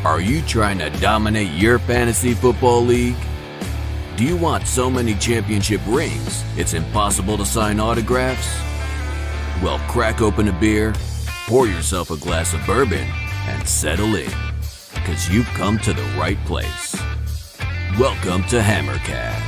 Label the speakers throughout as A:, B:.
A: Are you trying to dominate your fantasy football league? Do you want so many championship rings it's impossible to sign autographs? Well, crack open a beer, pour yourself a glass of bourbon, and settle in, because you've come to the right place. Welcome to Hammercast.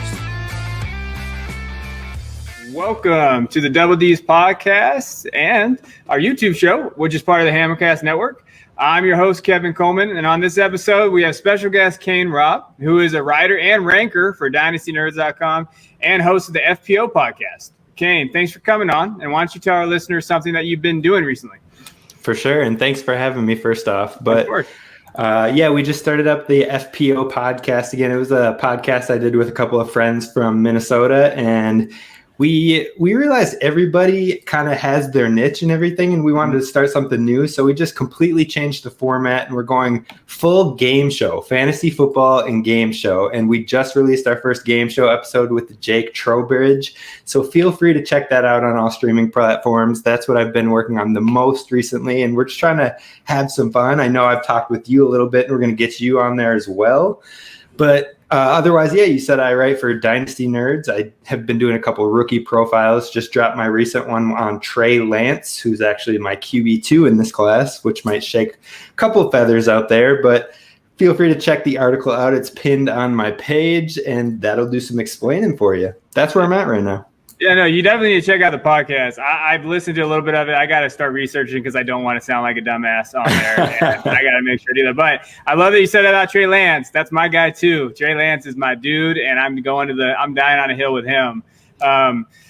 B: Welcome to the Double D's podcast and our YouTube show, which is part of the Hammercast network. I'm your host, Kevin Coleman, and on this episode, we have special guest Kane Robb, who is a writer and ranker for DynastyNerds.com and host of the FPO podcast. Kane, thanks for coming on, and why don't you tell our listeners something that you've been doing recently?
C: For sure, and thanks for having me first off.
B: But of course.
C: We just started up the FPO podcast again. It was a podcast I did with a couple of friends from Minnesota, and we realized everybody kind of has their niche and everything, and we wanted to start something new. So we just completely changed the format, and we're going full game show, fantasy football and game show. And we just released our first game show episode with Jake Trowbridge. So feel free to check that out on all streaming platforms. That's what I've been working on the most recently, and we're just trying to have some fun. I know I've talked with you a little bit, and we're going to get you on there as well. But otherwise, you said I write for Dynasty Nerds. I have been doing a couple of rookie profiles. Just dropped my recent one on Trey Lance, who's actually my QB2 in this class, which might shake a couple of feathers out there. But feel free to check the article out. It's pinned on my page, and that'll do some explaining for you. That's where I'm at right now.
B: Yeah, no, you definitely need to check out the podcast. I've listened to a little bit of it. I got to start researching because I don't want to sound like a dumbass on there. And I got to make sure to do that. But I love that you said that about Trey Lance. That's my guy too. Trey Lance is my dude, and I'm dying on a hill with him.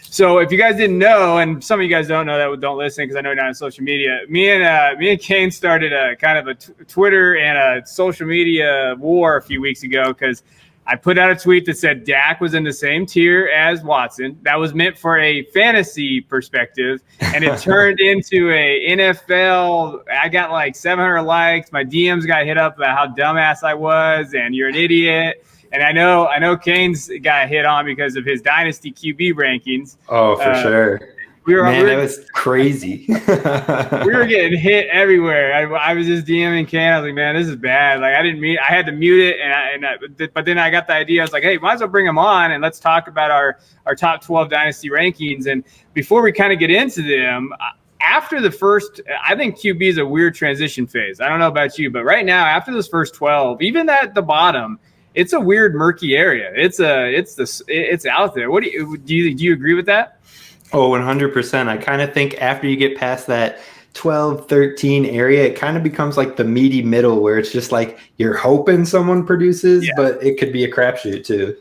B: So if you guys didn't know, and some of you guys don't know that, don't listen because I know you're not on social media. Me and Kane started a kind of a Twitter and a social media war a few weeks ago because I put out a tweet that said Dak was in the same tier as Watson. That was meant for a fantasy perspective, and it turned into a NFL. I got like 700 likes. My DMs got hit up about how dumbass I was, and you're an idiot. And I know Kane's got hit on because of his Dynasty QB rankings.
C: Oh, for sure. That was crazy.
B: We were getting hit everywhere. I was just DMing Kane. I was like, man, this is bad. Like I had to mute it, but then I got the idea. I was like, hey, might as well bring him on and let's talk about our top 12 Dynasty rankings. And before we kind of get into them, after the first, I think QB is a weird transition phase. I don't know about you, but right now, after those first 12, even at the bottom, it's a weird, murky area. It's out there. What do you agree with that?
C: Oh, 100%. I kind of think after you get past that 12, 13 area, it kind of becomes like the meaty middle where it's just like you're hoping someone produces, but it could be a crapshoot too.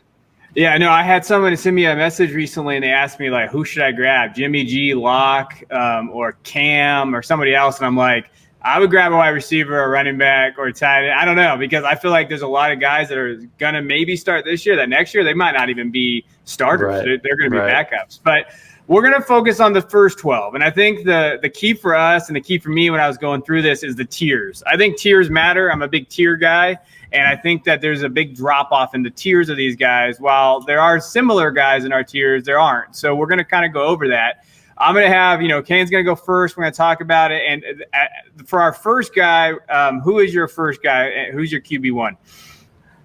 B: Yeah, I know. I had someone send me a message recently, and they asked me, like, who should I grab, Jimmy G, Locke, or Cam, or somebody else? And I'm like, I would grab a wide receiver, a running back, or a tight end. I don't know, because I feel like there's a lot of guys that are going to maybe start this year that next year they might not even be starters. Right. They're going to be backups. But we're going to focus on the first 12. And I think the key for us and the key for me when I was going through this is the tiers. I think tiers matter. I'm a big tier guy. And I think that there's a big drop off in the tiers of these guys. While there are similar guys in our tiers, there aren't. So we're going to kind of go over that. I'm going to have, Kane's going to go first. We're going to talk about it. And for our first guy, who is your first guy? Who's your QB1?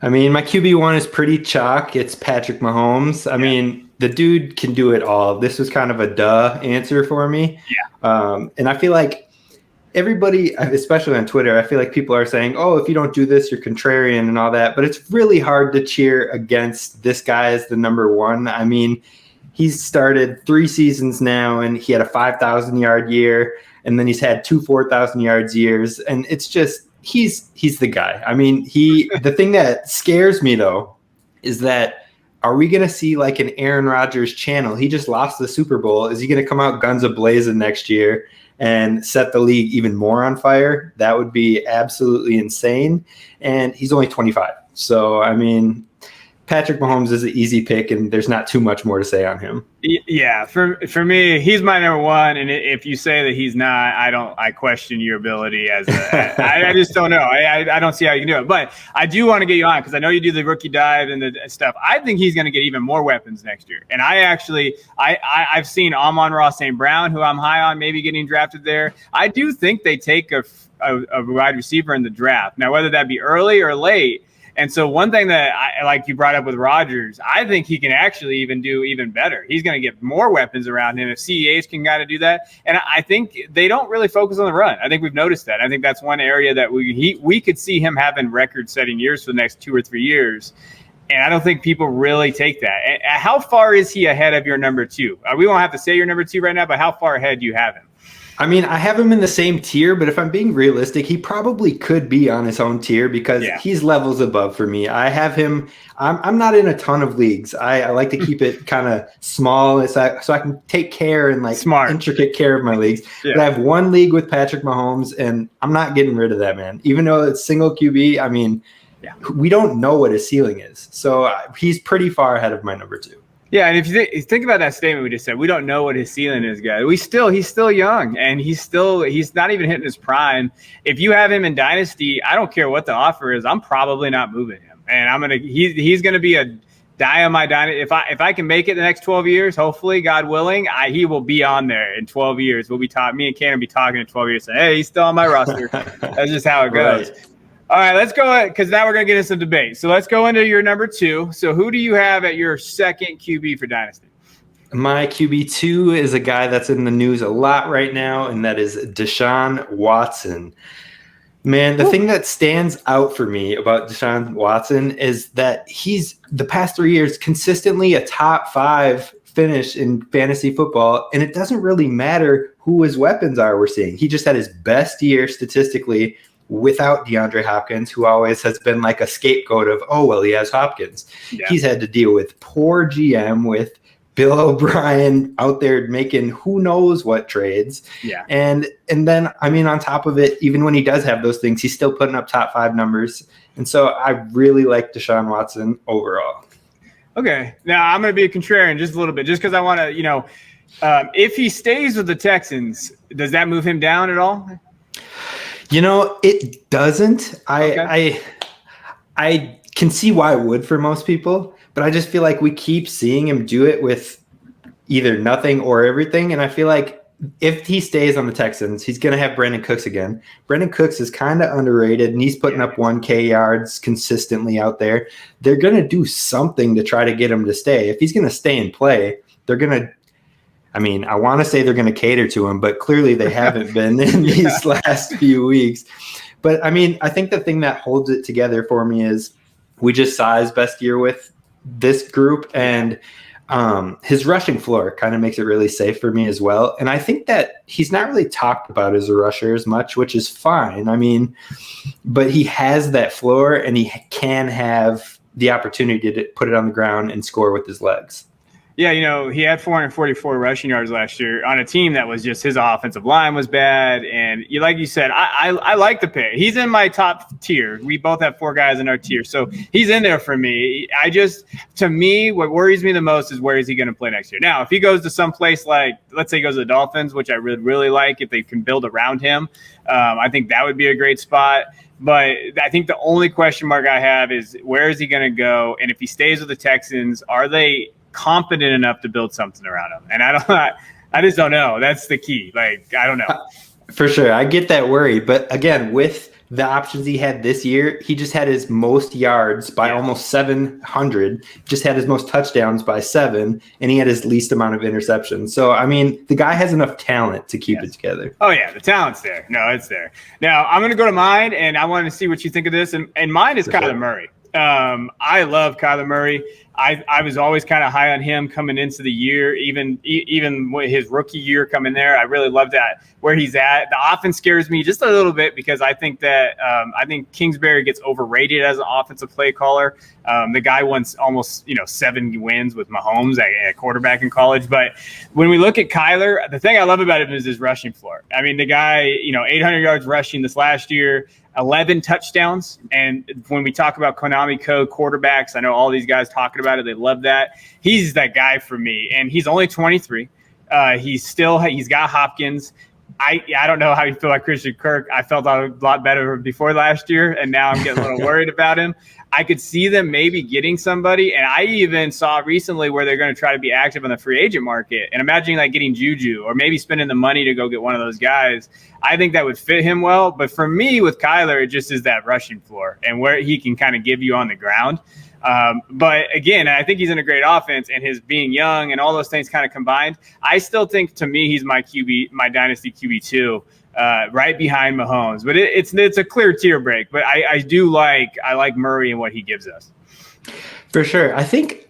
C: I mean, my QB1 is pretty chalk. It's Patrick Mahomes. I mean, the dude can do it all. This was kind of a duh answer for me. Yeah. And I feel like everybody, especially on Twitter, I feel like people are saying, oh, if you don't do this, you're contrarian and all that. But it's really hard to cheer against this guy as the number one. I mean, he's started 3 seasons now, and he had a 5,000-yard year, and then he's had 2 4,000 yards years. And it's just, he's the guy. I mean, the thing that scares me, though, is that are we going to see like an Aaron Rodgers channel? He just lost the Super Bowl. Is he going to come out guns a-blazing next year and set the league even more on fire? That would be absolutely insane. And he's only 25. So, I mean, Patrick Mahomes is an easy pick, and there's not too much more to say on him.
B: Yeah, for me, he's my number one. And if you say that he's not, I question your ability as I just don't know. I don't see how you can do it. But I do want to get you on because I know you do the rookie dive and the stuff. I think he's going to get even more weapons next year. And I've seen Amon-Ra St. Brown, who I'm high on, maybe getting drafted there. I do think they take a wide receiver in the draft. Now, whether that be early or late. And so one thing that I like you brought up with Rodgers, I think he can actually even do even better. He's going to get more weapons around him if CEH can kind of do that. And I think they don't really focus on the run. I think we've noticed that. I think that's one area that we could see him having record-setting years for the next 2 or 3 years. And I don't think people really take that. And how far is he ahead of your number 2? We won't have to say your number 2 right now, but how far ahead do you have him?
C: I mean, I have him in the same tier, but if I'm being realistic, he probably could be on his own tier because he's levels above for me. I have him. I'm not in a ton of leagues. I like to keep it kind of small so I can take care and intricate care of my leagues. Yeah. But I have one league with Patrick Mahomes, and I'm not getting rid of that man. Even though it's single QB, I mean, we don't know what his ceiling is. So he's pretty far ahead of my number 2.
B: Yeah, and if you think about that statement we just said, we don't know what his ceiling is, guys. He's still young, and he's not even hitting his prime. If you have him in Dynasty, I don't care what the offer is. I'm probably not moving him, and he's gonna be a die on my Dynasty. If I can make it the next 12 years, hopefully, God willing, he will be on there in 12 years. Me and Ken will be talking in 12 years, saying, "Hey, he's still on my roster." That's just how it goes. Right. All right, let's go because now we're going to get into some debate. So let's go into your number 2. So who do you have at your second QB for Dynasty?
C: My QB2 is a guy that's in the news a lot right now, and that is Deshaun Watson. Man, the thing that stands out for me about Deshaun Watson is that he's the past 3 years consistently a top 5 finish in fantasy football, and it doesn't really matter who his weapons are we're seeing. He just had his best year statistically without DeAndre Hopkins, who always has been like a scapegoat of, he has Hopkins. Yeah. He's had to deal with poor GM, with Bill O'Brien out there making who knows what trades.
B: Yeah.
C: And then, I mean, on top of it, even when he does have those things, he's still putting up top 5 numbers. And so I really like Deshaun Watson overall.
B: Okay. Now I'm going to be a contrarian just a little bit, just because I want to, if he stays with the Texans, does that move him down at all?
C: It doesn't. I can see why it would for most people, but I just feel like we keep seeing him do it with either nothing or everything. And I feel like if he stays on the Texans, he's going to have Brandon Cooks again. Brandon Cooks is kind of underrated, and he's putting up 1K yards consistently out there. They're going to do something to try to get him to stay. If he's going to stay and play, they're going to I want to say they're going to cater to him, but clearly they haven't been in these last few weeks. But, I think the thing that holds it together for me is we just saw his best year with this group, and his rushing floor kind of makes it really safe for me as well. And I think that he's not really talked about as a rusher as much, which is fine. But he has that floor, and he can have the opportunity to put it on the ground and score with his legs.
B: Yeah, he had 444 rushing yards last year on a team that was just his offensive line was bad. And like you said, I like the pick. He's in my top tier. We both have 4 guys in our tier. So he's in there for me. To me, what worries me the most is where is he going to play next year? Now, if he goes to some place like, let's say he goes to the Dolphins, which I really like, if they can build around him, I think that would be a great spot. But I think the only question mark I have is where is he going to go? And if he stays with the Texans, are they competent enough to build something around him? And I just don't know. That's the key. I don't know.
C: For sure. I get that worry. But again, with the options he had this year, he just had his most yards by almost 700, just had his most touchdowns by 7, and he had his least amount of interceptions. So, the guy has enough talent to keep it together.
B: Oh, yeah. The talent's there. No, it's there. Now, I'm going to go to mine, and I want to see what you think of this. And mine is Kyler Murray. I love Kyler Murray. I was always kind of high on him coming into the year, even his rookie year coming there. I really love that where he's at. The offense scares me just a little bit because I think that I think Kingsbury gets overrated as an offensive play caller. The guy won almost 7 wins with Mahomes at quarterback in college. But when we look at Kyler, the thing I love about him is his rushing floor. The guy 800 yards rushing this last year. 11 touchdowns. And when we talk about Konami Code quarterbacks, I know all these guys talking about it. They love that. He's that guy for me. And he's only 23. He's got Hopkins. I don't know how you feel about Christian Kirk. I felt a lot better before last year, and now I'm getting a little worried about him. I could see them maybe getting somebody, and I even saw recently where they're going to try to be active on the free agent market. And imagine getting Juju or maybe spending the money to go get one of those guys. I think that would fit him well. But for me, with Kyler, it just is that rushing floor and where he can kind of give you on the ground. But again, I think he's in a great offense, and his being young and all those things kind of combined, I still think, to me, he's my QB, my dynasty QB2, right behind Mahomes. But it's a clear tier break. But I like Murray and what he gives us.
C: For sure. I think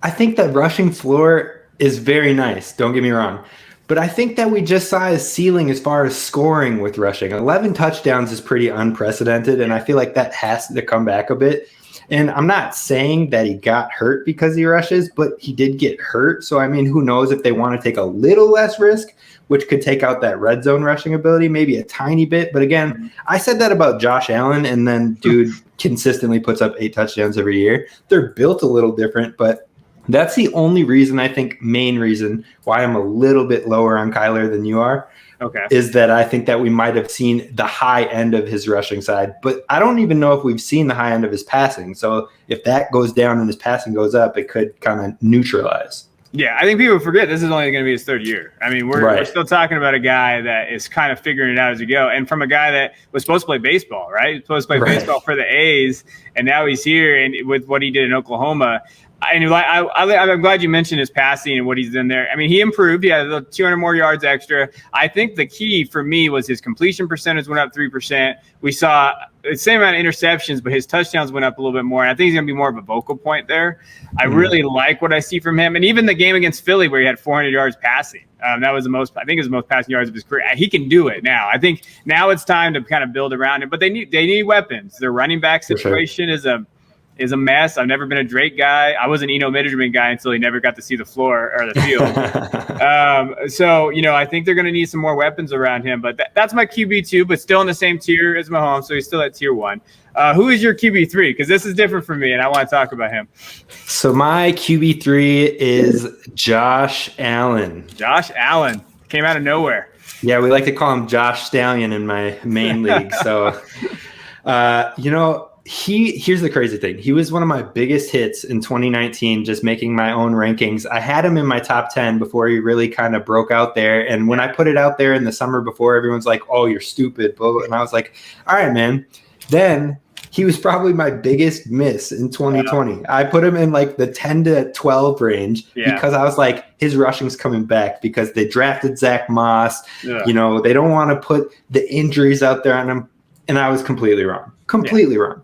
C: that rushing floor is very nice. Don't get me wrong. But I think that we just saw his ceiling as far as scoring with rushing. 11 touchdowns is pretty unprecedented, and I feel like that has to come back a bit. And I'm not saying that he got hurt because he rushes, but he did get hurt. So, I mean, who knows if they want to take a little less risk, which could take out that red zone rushing ability, maybe a tiny bit. But again, I said that about Josh Allen, and then dude consistently puts up 8 touchdowns every year. They're built a little different, but that's the only reason, I think, main reason why I'm a little bit lower on Kyler than you are.
B: Okay.
C: Is that I think that we might have seen the high end of his rushing side, but I don't even know if we've seen the high end of his passing. So if that goes down and his passing goes up, it could kind of neutralize.
B: Yeah, I think people forget this is only going to be his 3rd year. I mean, we're still talking about a guy that is kind of figuring it out as you go. And from a guy that was supposed to play baseball, right? He was supposed to play baseball for the A's, and now he's here, and with what he did in Oklahoma. And I'm glad you mentioned his passing and what he's done there. I mean, he improved. He had 200 more yards extra. I think the key for me was his completion percentage went up 3%. We saw the same amount of interceptions, but his touchdowns went up a little bit more. And I think he's going to be more of a vocal point there. I really like what I see from him. And even the game against Philly where he had 400 yards passing, that was the most passing yards of his career. He can do it now. I think now it's time to kind of build around him. But they need weapons. Their running back situation is a mess. I've never been a Drake guy. I was an Eno Midderman guy until he never got to see the floor or the field. So, I think they're going to need some more weapons around him. But that's my QB2, but still in the same tier as Mahomes, so he's still at tier 1. Who is your QB3? Because this is different for me, and I want to talk about him.
C: So my QB3 is Josh Allen.
B: Josh Allen came out of nowhere.
C: Yeah, we like to call him Josh Stallion in my main league. So, here's the crazy thing. He was one of my biggest hits in 2019, just making my own rankings. I had him in my top 10 before he really kind of broke out there. And when I put it out there in the summer before, everyone's like, oh, you're stupid. And I was like, all right, man. Then he was probably my biggest miss in 2020. Wow. I put him in like the 10 to 12 range because I was like, his rushing's coming back because they drafted Zach Moss. Yeah. They don't want to put the injuries out there on him. And I was completely wrong. Wrong.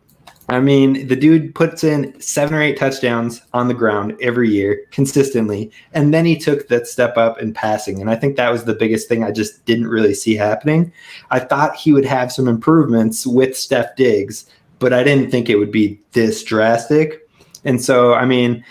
C: I mean, the dude puts in 7 or 8 touchdowns on the ground every year consistently. And then he took that step up in passing. And I think that was the biggest thing I just didn't really see happening. I thought he would have some improvements with Steph Diggs, but I didn't think it would be this drastic. And so, I mean,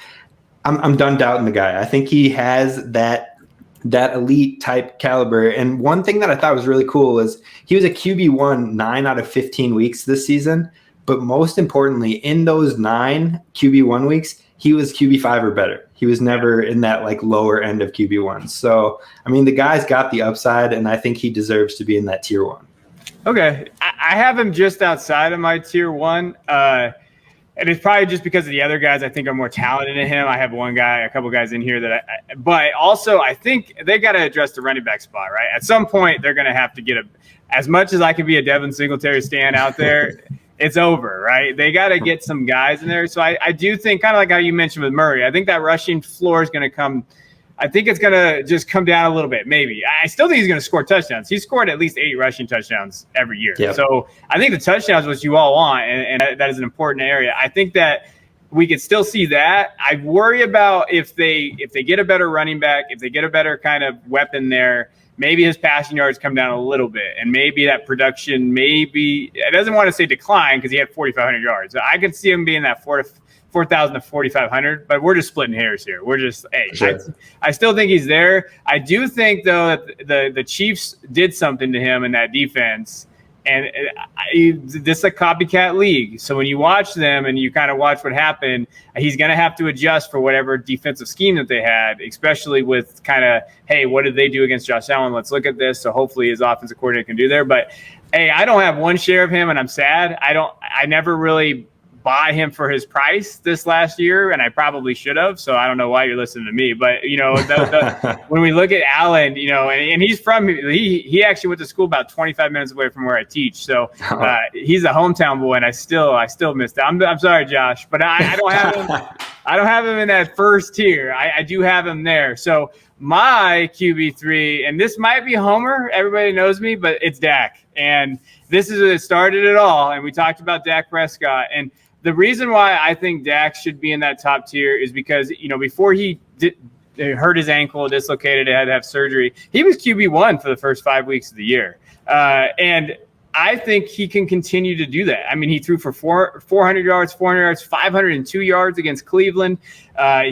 C: I'm done doubting the guy. I think he has that elite type caliber. And one thing that I thought was really cool is he was a QB1 9 out of 15 weeks this season. But most importantly, in those 9 QB1 weeks, he was QB5 or better. He was never in that like lower end of QB1. So, I mean, the guy's got the upside, and I think he deserves to be in that tier 1.
B: Okay. I have him just outside of my tier 1. And it's probably just because of the other guys I think are more talented than him. I have a couple guys in here but also I think they got to address the running back spot, right? At some point, they're going to have to get as much as I can be a Devin Singletary stand out there, it's over, right? They got to get some guys in there. So I do think, kind of like how you mentioned with Murray, I think that rushing floor is going to come. I think it's going to just come down a little bit, maybe. I still think he's going to score touchdowns. He's scored at least 8 rushing touchdowns every year. Yep. So I think the touchdowns was you all want, and that is an important area. I think that we could still see that. I worry about if they get a better running back, if they get a better kind of weapon there, maybe his passing yards come down a little bit, and maybe that production it doesn't want to say decline because he had 4,500 yards. I could see him being that 4,000 to 4,500, but we're just splitting hairs here. We're just, sure. I still think he's there. I do think, though, that the Chiefs did something to him in that defense, and this is a copycat league. So when you watch them and you kind of watch what happened, he's going to have to adjust for whatever defensive scheme that they had, especially with kind of, hey, what did they do against Josh Allen? Let's look at this. So hopefully his offensive coordinator can do there. But, hey, I don't have one share of him, and I'm sad. I never really buy him for his price this last year, and I probably should have. So I don't know why you're listening to me, but when we look at Allen, and he's from he actually went to school about 25 minutes away from where I teach. So he's a hometown boy, and I still miss that. I'm sorry, Josh, but I don't have him. I don't have him in that first tier. I do have him there. So my QB3, and this might be Homer. Everybody knows me, but it's Dak. And this is it started it all. And we talked about Dak Prescott. And the reason why I think Dak should be in that top tier is because, before he hurt his ankle, dislocated, had to have surgery, he was QB1 for the first 5 weeks of the year. And I think he can continue to do that. I mean, he threw for 400 yards, 502 yards against Cleveland.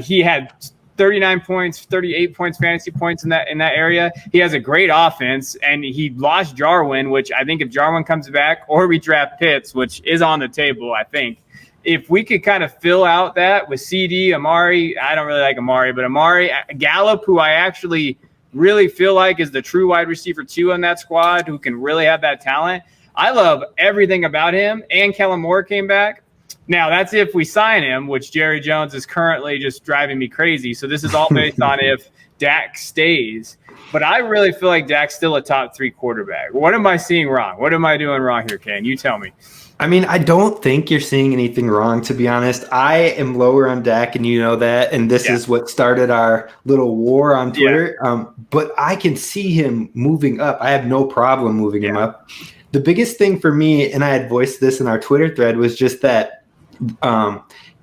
B: He had 39 points, 38 points, fantasy points in that area. He has a great offense, and he lost Jarwin, which I think if Jarwin comes back or we draft Pitts, which is on the table, I think, if we could kind of fill out that with CD, Amari, I don't really like Amari, but Amari, Gallup, who I actually really feel like is the true wide receiver 2 on that squad, who can really have that talent. I love everything about him, and Kellen Moore came back. Now, that's if we sign him, which Jerry Jones is currently just driving me crazy. So this is all based on if Dak stays. But I really feel like Dak's still a top 3 quarterback. What am I seeing wrong? What am I doing wrong here, Ken? You tell me.
C: I mean, I don't think you're seeing anything wrong, to be honest. I am lower on Dak, and you know that. And this is what started our little war on Twitter. Yeah. But I can see him moving up. I have no problem moving him up. The biggest thing for me, and I had voiced this in our Twitter thread, was just that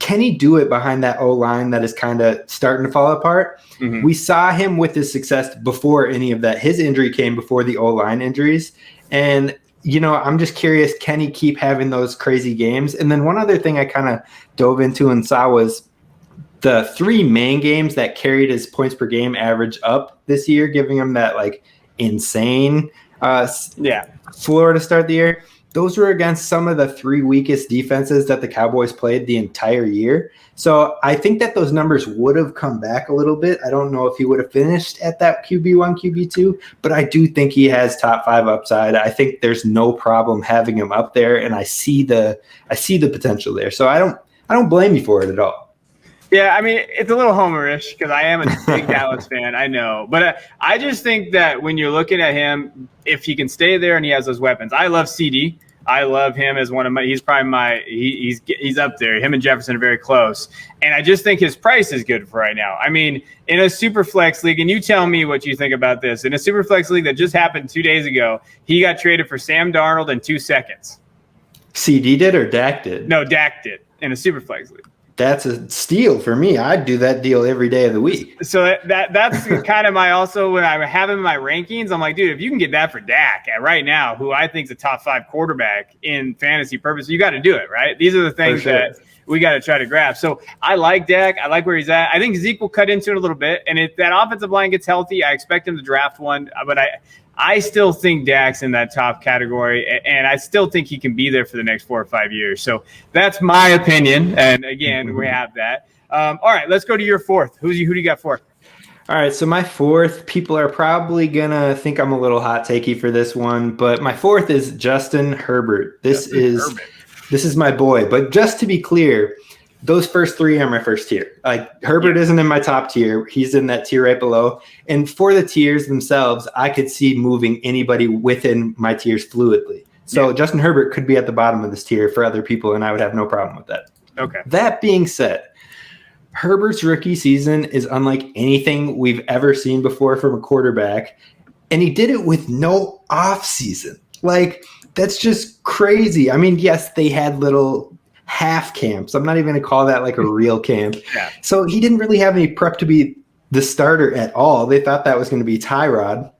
C: can he do it behind that O-line that is kind of starting to fall apart? Mm-hmm. We saw him with his success before any of that. His injury came before the O-line injuries. And, I'm just curious, can he keep having those crazy games? And then one other thing I kind of dove into and saw was the 3 main games that carried his points per game average up this year, giving him that insane floor to start the year. Those were against some of the 3 weakest defenses that the Cowboys played the entire year. So I think that those numbers would have come back a little bit. I don't know if he would have finished at that QB1, QB2, but I do think he has top 5 upside. I think there's no problem having him up there, and I see the potential there. So I don't blame you for it at all.
B: Yeah, I mean, it's a little homerish because I am a big Dallas fan, I know. But I just think that when you're looking at him, if he can stay there and he has those weapons, I love CD. I love him as one of my – he's probably he's up there. Him and Jefferson are very close. And I just think his price is good for right now. I mean, in a super flex league, and you tell me what you think about this. In a super flex league that just happened 2 days ago, he got traded for Sam Darnold in 2 seconds.
C: CD did or Dak did?
B: No, Dak did in a super flex league.
C: That's a steal for me. I'd do that deal every day of the week.
B: So that's kind of my also when I have him in my rankings, I'm like, dude, if you can get that for Dak right now, who I think is a top 5 quarterback in fantasy purposes, you got to do it, right? These are the things that we got to try to grab. So I like Dak. I like where he's at. I think Zeke will cut into it a little bit. And if that offensive line gets healthy, I expect him to draft one. But I still think Dak's in that top category, and I still think he can be there for the next 4 or 5 years. So that's my opinion. And again, we have that. All right, let's go to your 4th. Who do you got 4th?
C: All right, so my 4th, people are probably going to think I'm a little hot takey for this one, but my 4th is Justin Herbert. This is my boy. But just to be clear, those first 3 are my first tier. Herbert isn't in my top tier. He's in that tier right below. And for the tiers themselves, I could see moving anybody within my tiers fluidly. So Justin Herbert could be at the bottom of this tier for other people, and I would have no problem with that.
B: Okay.
C: That being said, Herbert's rookie season is unlike anything we've ever seen before from a quarterback, and he did it with no off season. That's just crazy. I mean, yes, they had little half camps. I'm not even going to call that a real camp. Yeah. So he didn't really have any prep to be the starter at all. They thought that was going to be Tyrod.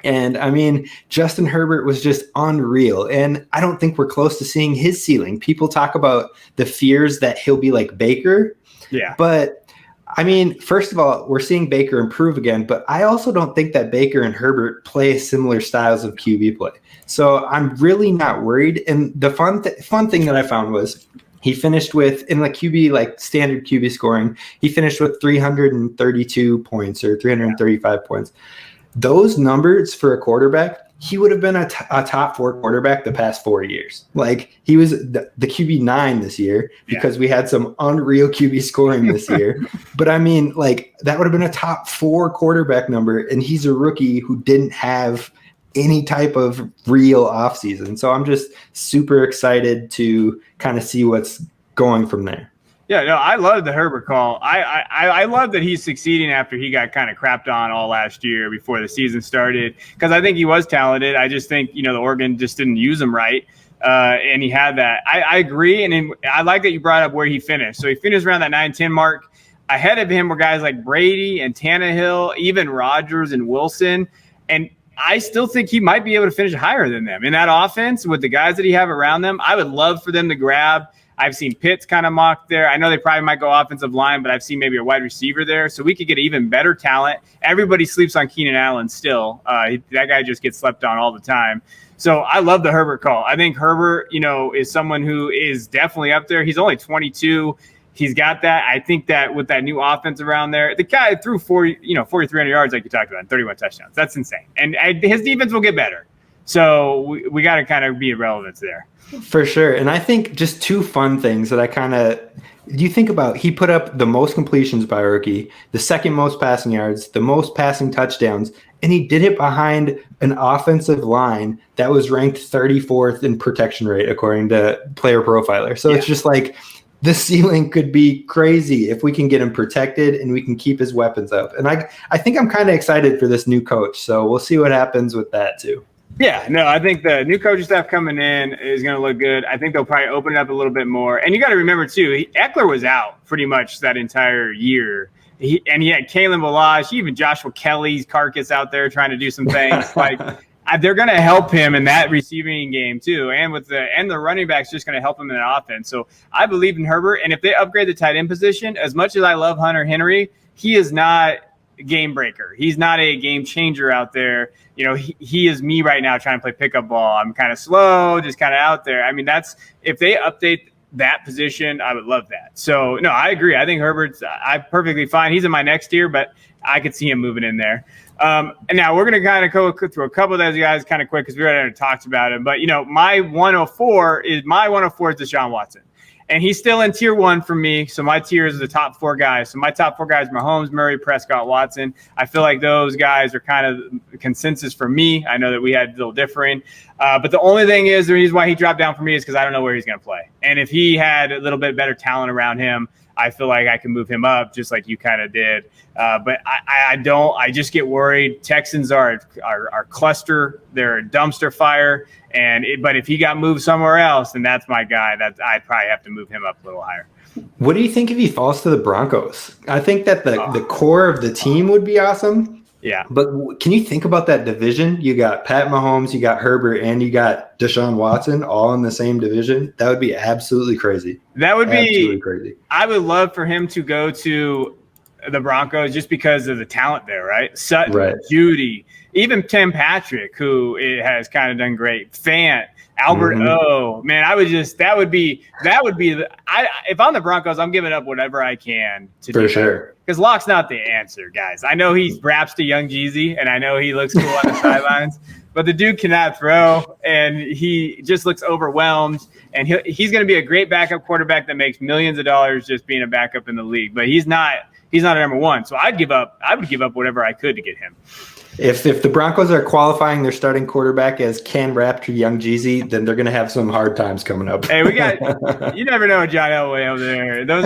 C: And I mean, Justin Herbert was just unreal. And I don't think we're close to seeing his ceiling. People talk about the fears that he'll be like Baker. Yeah. But I mean, first of all, we're seeing Baker improve again, but I also don't think that Baker and Herbert play similar styles of QB play. So I'm really not worried. And the fun thing that I found was he finished with, in the QB, standard QB scoring, he finished with 332 points or 335 points. Those numbers for a quarterback he would have been a top 4 quarterback the past 4 years. Like, he was the QB9 this year because we had some unreal QB scoring this year. But I mean, like, that would have been a top 4 quarterback number, and he's a rookie who didn't have any type of real offseason. So I'm just super excited to kind of see what's going from there.
B: Yeah, no, I love the Herbert call. I love that he's succeeding after he got kind of crapped on all last year before the season started, because I think he was talented. I just think, the Oregon just didn't use him right, and he had that. I agree, and I like that you brought up where he finished. So he finished around that 9-10 mark. Ahead of him were guys like Brady and Tannehill, even Rodgers and Wilson, and I still think he might be able to finish higher than them in that offense with the guys that he have around them. I would love for them to grab. I've seen Pitts kind of mocked there. I know they probably might go offensive line, but I've seen maybe a wide receiver there. So we could get even better talent. Everybody sleeps on Keenan Allen still. That guy just gets slept on all the time. So I love the Herbert call. I think Herbert, is someone who is definitely up there. He's only 22. He's got that. I think that with that new offense around there, the guy threw 4,300 yards like you talked about, and 31 touchdowns. That's insane. And his defense will get better. So we got to kind of be irrelevant there.
C: For sure. And I think just 2 fun things that you think about, he put up the most completions by a rookie, the second most passing yards, the most passing touchdowns, and he did it behind an offensive line that was ranked 34th in protection rate, according to Player Profiler. So It's just like the ceiling could be crazy if we can get him protected and we can keep his weapons up. And I think I'm kind of excited for this new coach. So we'll see what happens with that too.
B: Yeah, no, I think the new coaching staff coming in is going to look good. I think they'll probably open it up a little bit more. And you got to remember, too, Eckler was out pretty much that entire year. He had Kalen Ballage, even Joshua Kelly's carcass out there trying to do some things. They're going to help him in that receiving game, too. And the running back's just going to help him in that offense. So I believe in Herbert. And if they upgrade the tight end position, as much as I love Hunter Henry, he is not a game breaker. He's not a game changer out there. He is me right now trying to play pickup ball. I'm kind of slow, just kind of out there. I mean, if they update that position, I would love that. So, no, I agree. I think Herbert's perfectly fine. He's in my next tier, but I could see him moving in there. And now we're going to kind of go through a couple of those guys kind of quick because we already talked about it. But, my 104 is Deshaun Watson. And he's still in tier 1 for me. So my tier is the top 4 guys. So my top 4 guys, Mahomes, Murray, Prescott, Watson. I feel like those guys are kind of consensus for me. I know that we had a little differing. But the only thing is, the reason why he dropped down for me is because I don't know where he's going to play. And if he had a little bit better talent around him, I feel like I can move him up just like you kind of did. But I don't. I just get worried. Texans are cluster. They're a dumpster fire. But if he got moved somewhere else, then that's my guy. I'd probably have to move him up a little higher.
C: What do you think if he falls to the Broncos? I think that the core of the team would be awesome.
B: Yeah.
C: But can you think about that division? You got Pat Mahomes, you got Herbert, and you got Deshaun Watson all in the same division. That would be absolutely crazy.
B: That would be
C: absolutely crazy.
B: I would love for him to go to the Broncos just because of the talent there, right? Sutton, right. Judy, even Tim Patrick, who has kind of done great. Fant, Albert O. Man, that would be if I'm the Broncos, I'm giving up whatever I can to do. For sure. Because Locke's not the answer, guys. I know he raps to Young Jeezy, and I know he looks cool on the sidelines, but the dude cannot throw, and he just looks overwhelmed. And he's going to be a great backup quarterback that makes millions of dollars just being a backup in the league. But he's not a number 1. So I would give up whatever I could to get him.
C: If the Broncos are qualifying their starting quarterback as Can Rap to Young Jeezy, then they're going to have some hard times coming up.
B: Hey, you never know John Elway over there. Those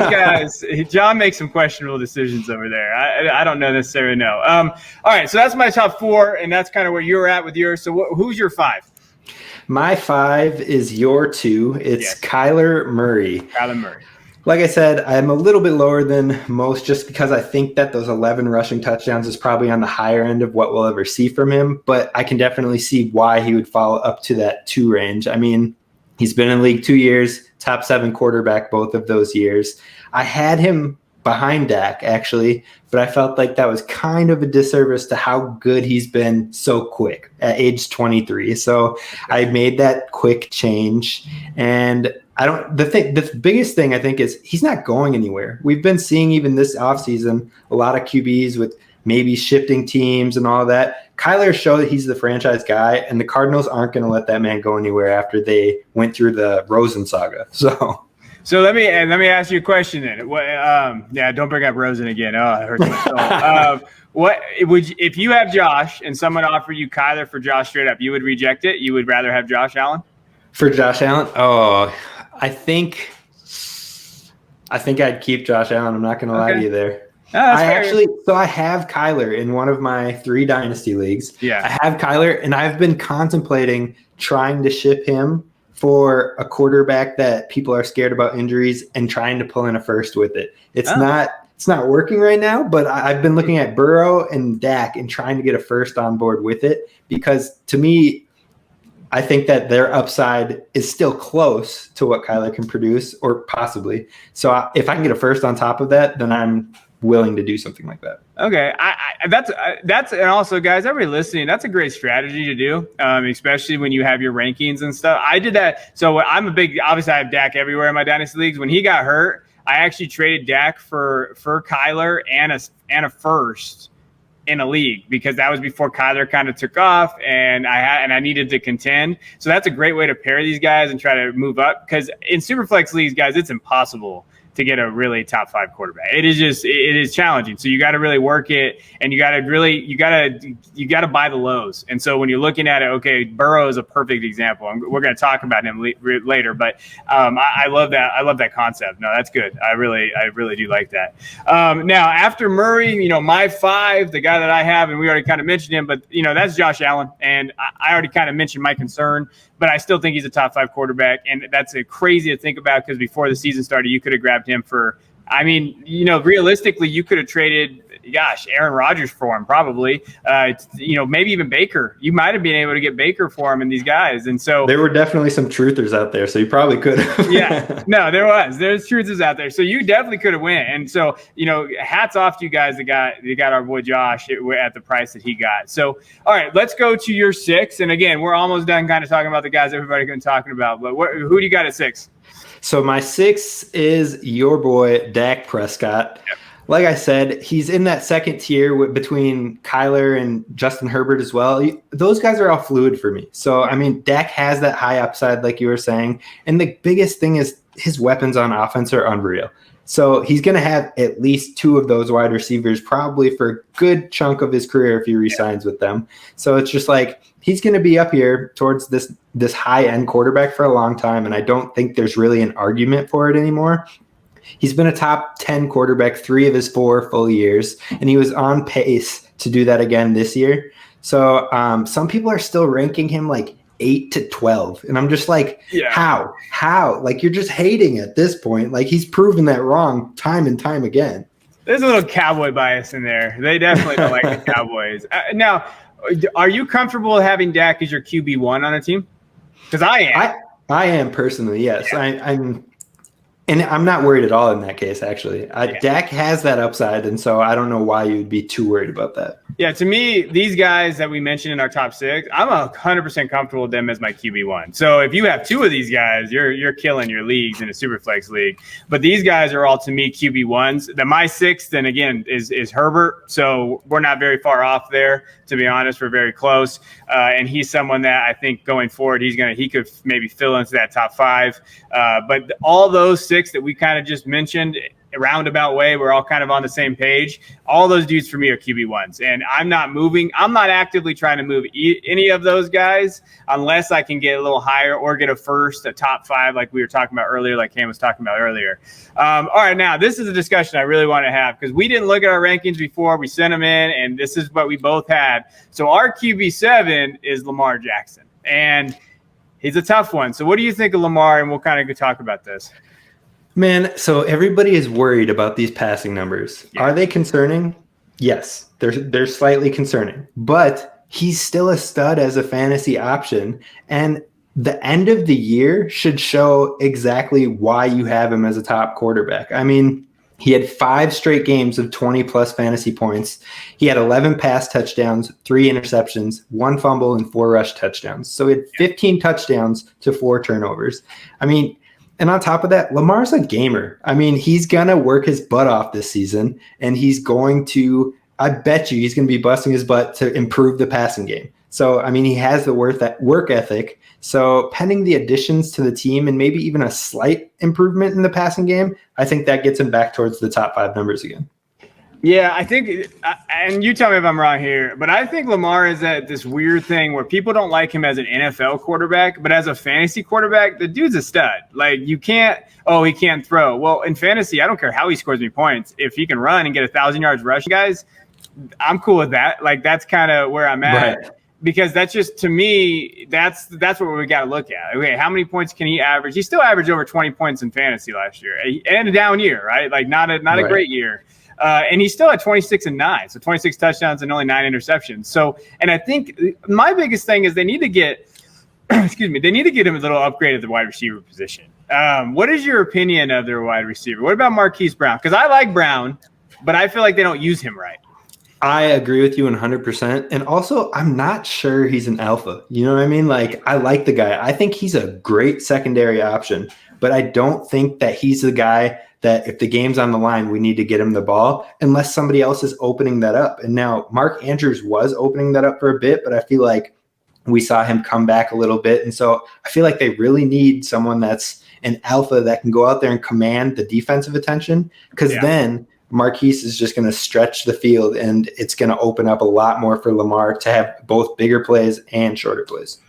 B: guys, John makes some questionable decisions over there. I don't necessarily know. All right, so that's my top 4, and that's kind of where you're at with yours. So who's your 5?
C: My 5 is your 2. It's Kyler Murray.
B: Kyler Murray.
C: Like I said, I'm a little bit lower than most just because I think that those 11 rushing touchdowns is probably on the higher end of what we'll ever see from him, but I can definitely see why he would fall up to that 2 range. I mean, he's been in the league 2 years, top 7 quarterback both of those years. I had him behind Dak, actually, but I felt like that was kind of a disservice to how good he's been so quick at age 23. So I made that quick change, and the biggest thing I think is he's not going anywhere. We've been seeing even this offseason a lot of QBs with maybe shifting teams and all that. Kyler showed that he's the franchise guy, and the Cardinals aren't going to let that man go anywhere after they went through the Rosen saga.
B: So let me ask you a question then. Don't bring up Rosen again. Oh, it hurts my soul. What would if you have Josh and someone offered you Kyler for Josh straight up? You would reject it. You would rather have Josh Allen
C: for Josh Allen? Oh, I think I'd keep Josh Allen. I'm not going to lie to you there. I have Kyler in one of my 3 dynasty leagues.
B: Yeah,
C: I have Kyler, and I've been contemplating trying to ship him for a quarterback that people are scared about injuries and trying to pull in a first with it. It's not working right now, but I've been looking at Burrow and Dak and trying to get a first on board with it, because to me, I think that their upside is still close to what Kyler can produce, or possibly. So if I can get a first on top of that, then I'm willing to do something like that.
B: Okay, that's and also, guys, everybody listening, that's a great strategy to do, especially when you have your rankings and stuff. I did that. So obviously I have Dak everywhere in my dynasty leagues. When he got hurt, I actually traded Dak for Kyler and a first in a league, because that was before Kyler kind of took off, and I needed to contend. So that's a great way to pair these guys and try to move up, because in Superflex leagues, guys, it's impossible to get a really top 5 quarterback. It is challenging. So you got to really work it, and you got to buy the lows. And so when you're looking at it, okay, Burrow is a perfect example. We're going to talk about him later, but I love that. I love that concept. No, that's good. I really do like that. Now after Murray, my 5, the guy that I have, and we already kind of mentioned him, but that's Josh Allen. And I already kind of mentioned my concern, but I still think he's a top 5 quarterback. And that's crazy to think about, because before the season started, you could have grabbed him for, realistically, you could have traded, Aaron Rodgers for him, probably. Maybe even Baker. You might have been able to get Baker for him and these guys. And so
C: there were definitely some truthers out there, so you probably could have.
B: Yeah, no, there's truthers out there. So you definitely could have went. And so, hats off to you guys that got our boy Josh at the price that he got. So, all right, let's go to your 6. And again, we're almost done kind of talking about the guys everybody's been talking about. But who do you got at 6?
C: So my 6 is your boy, Dak Prescott.
B: Yep.
C: Like I said, he's in that second tier between Kyler and Justin Herbert as well. Those guys are all fluid for me. So, Dak has that high upside, like you were saying. And the biggest thing is his weapons on offense are unreal. So he's going to have at least 2 of those wide receivers probably for a good chunk of his career if he re-signs with them. So it's just like he's going to be up here towards this high-end quarterback for a long time, and I don't think there's really an argument for it anymore. He's been a top 10 quarterback 3 of his 4 full years, and he was on pace to do that again this year. So some people are still ranking him like 8 to 12. And I'm just like, how? Like, you're just hating at this point. Like, he's proven that wrong time and time again.
B: There's a little cowboy bias in there. They definitely don't like the Cowboys. Now, are you comfortable having Dak as your QB1 on a team? Because I am.
C: I am personally, yes.
B: Yeah.
C: And I'm not worried at all in that case, actually. Dak has that upside, and so I don't know why you'd be too worried about that.
B: Yeah, to me, these guys that we mentioned in our top 6, I'm 100% comfortable with them as my QB1. So if you have 2 of these guys, you're killing your leagues in a Superflex league. But these guys are all, to me, QB1s. My 6th, and again, is Herbert. So we're not very far off there, to be honest. We're very close. And he's someone that I think going forward, he could maybe fill into that top 5. But all those 6 that we kind of just mentioned, roundabout way, we're all kind of on the same page. All those dudes for me are QB1s, and I'm not actively trying to move any of those guys unless I can get a little higher or get a top 5 like we were talking about earlier, like Cam was talking about earlier. All right, now this is a discussion I really want to have, because we didn't look at our rankings before we sent them in, and this is what we both had. So our QB7 is Lamar Jackson, and he's a tough one. So what do you think of Lamar? And we'll kind of talk about this.
C: Man, so everybody is worried about these passing numbers. Yeah. Are they concerning? Yes, they're slightly concerning. But he's still a stud as a fantasy option. And the end of the year should show exactly why you have him as a top quarterback. He had 5 straight games of 20-plus fantasy points. He had 11 pass touchdowns, 3 interceptions, 1 fumble, and 4 rush touchdowns. So he had 15 touchdowns to 4 turnovers. And on top of that, Lamar's a gamer. He's going to work his butt off this season, and he's going to I bet you he's going to be busting his butt to improve the passing game. So, I mean, he has the work ethic. So pending the additions to the team and maybe even a slight improvement in the passing game, I think that gets him back towards the top 5 numbers again.
B: Yeah, I think, and you tell me if I'm wrong here, but I think Lamar is at this weird thing where people don't like him as an NFL quarterback, but as a fantasy quarterback, the dude's a stud. Like, you can't, he can't throw. Well, in fantasy, I don't care how he scores me points. If he can run and get 1,000 yards rushing, guys, I'm cool with that. Like, that's kind of where I'm at. Right. Because that's just, to me, that's what we got to look at. Okay, how many points can he average? He still averaged over 20 points in fantasy last year, and a down year, right? Like, not a great year. And he's still at 26 and 9, so 26 touchdowns and only 9 interceptions. So, and I think my biggest thing is they need to get, they need to get him a little upgrade at the wide receiver position. What is your opinion of their wide receiver? What about Marquise Brown? Because I like Brown, but I feel like they don't use him right.
C: I agree with you 100%. And also, I'm not sure he's an alpha. You know what I mean? Like, I like the guy. I think he's a great secondary option, but I don't think that he's the guy that if the game's on the line, we need to get him the ball unless somebody else is opening that up. And now Mark Andrews was opening that up for a bit, but I feel like we saw him come back a little bit. And so I feel like they really need someone that's an alpha that can go out there and command the defensive attention, because then Marquise is just going to stretch the field and it's going to open up a lot more for Lamar to have both bigger plays and shorter plays.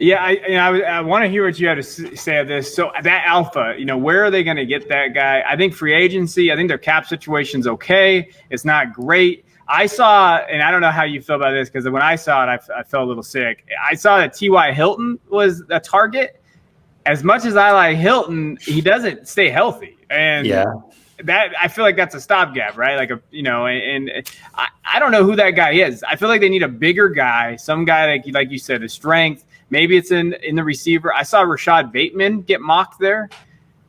B: Yeah, I want to hear what you have to say of this. So that alpha, where are they going to get that guy? I think free agency, I think their cap situation's okay. It's not great. I saw, and I don't know how you feel about this, because when I saw it, I felt a little sick. I saw that T.Y. Hilton was a target. As much as I like Hilton, he doesn't stay healthy. And that, I feel like that's a stopgap, right? Like, and I don't know who that guy is. I feel like they need a bigger guy, some guy like you said, the strength. Maybe it's in the receiver. I saw Rashad Bateman get mocked there.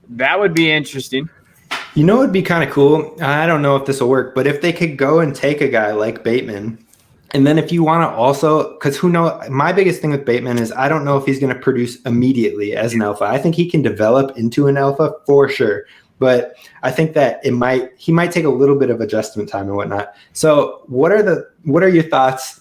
B: That would be interesting.
C: It would be kind of cool. I don't know if this will work, but if they could go and take a guy like Bateman, and then if you want to also, because who knows, my biggest thing with Bateman is I don't know if he's going to produce immediately as an alpha. I think he can develop into an alpha for sure, but I think that he might take a little bit of adjustment time and whatnot. So what are your thoughts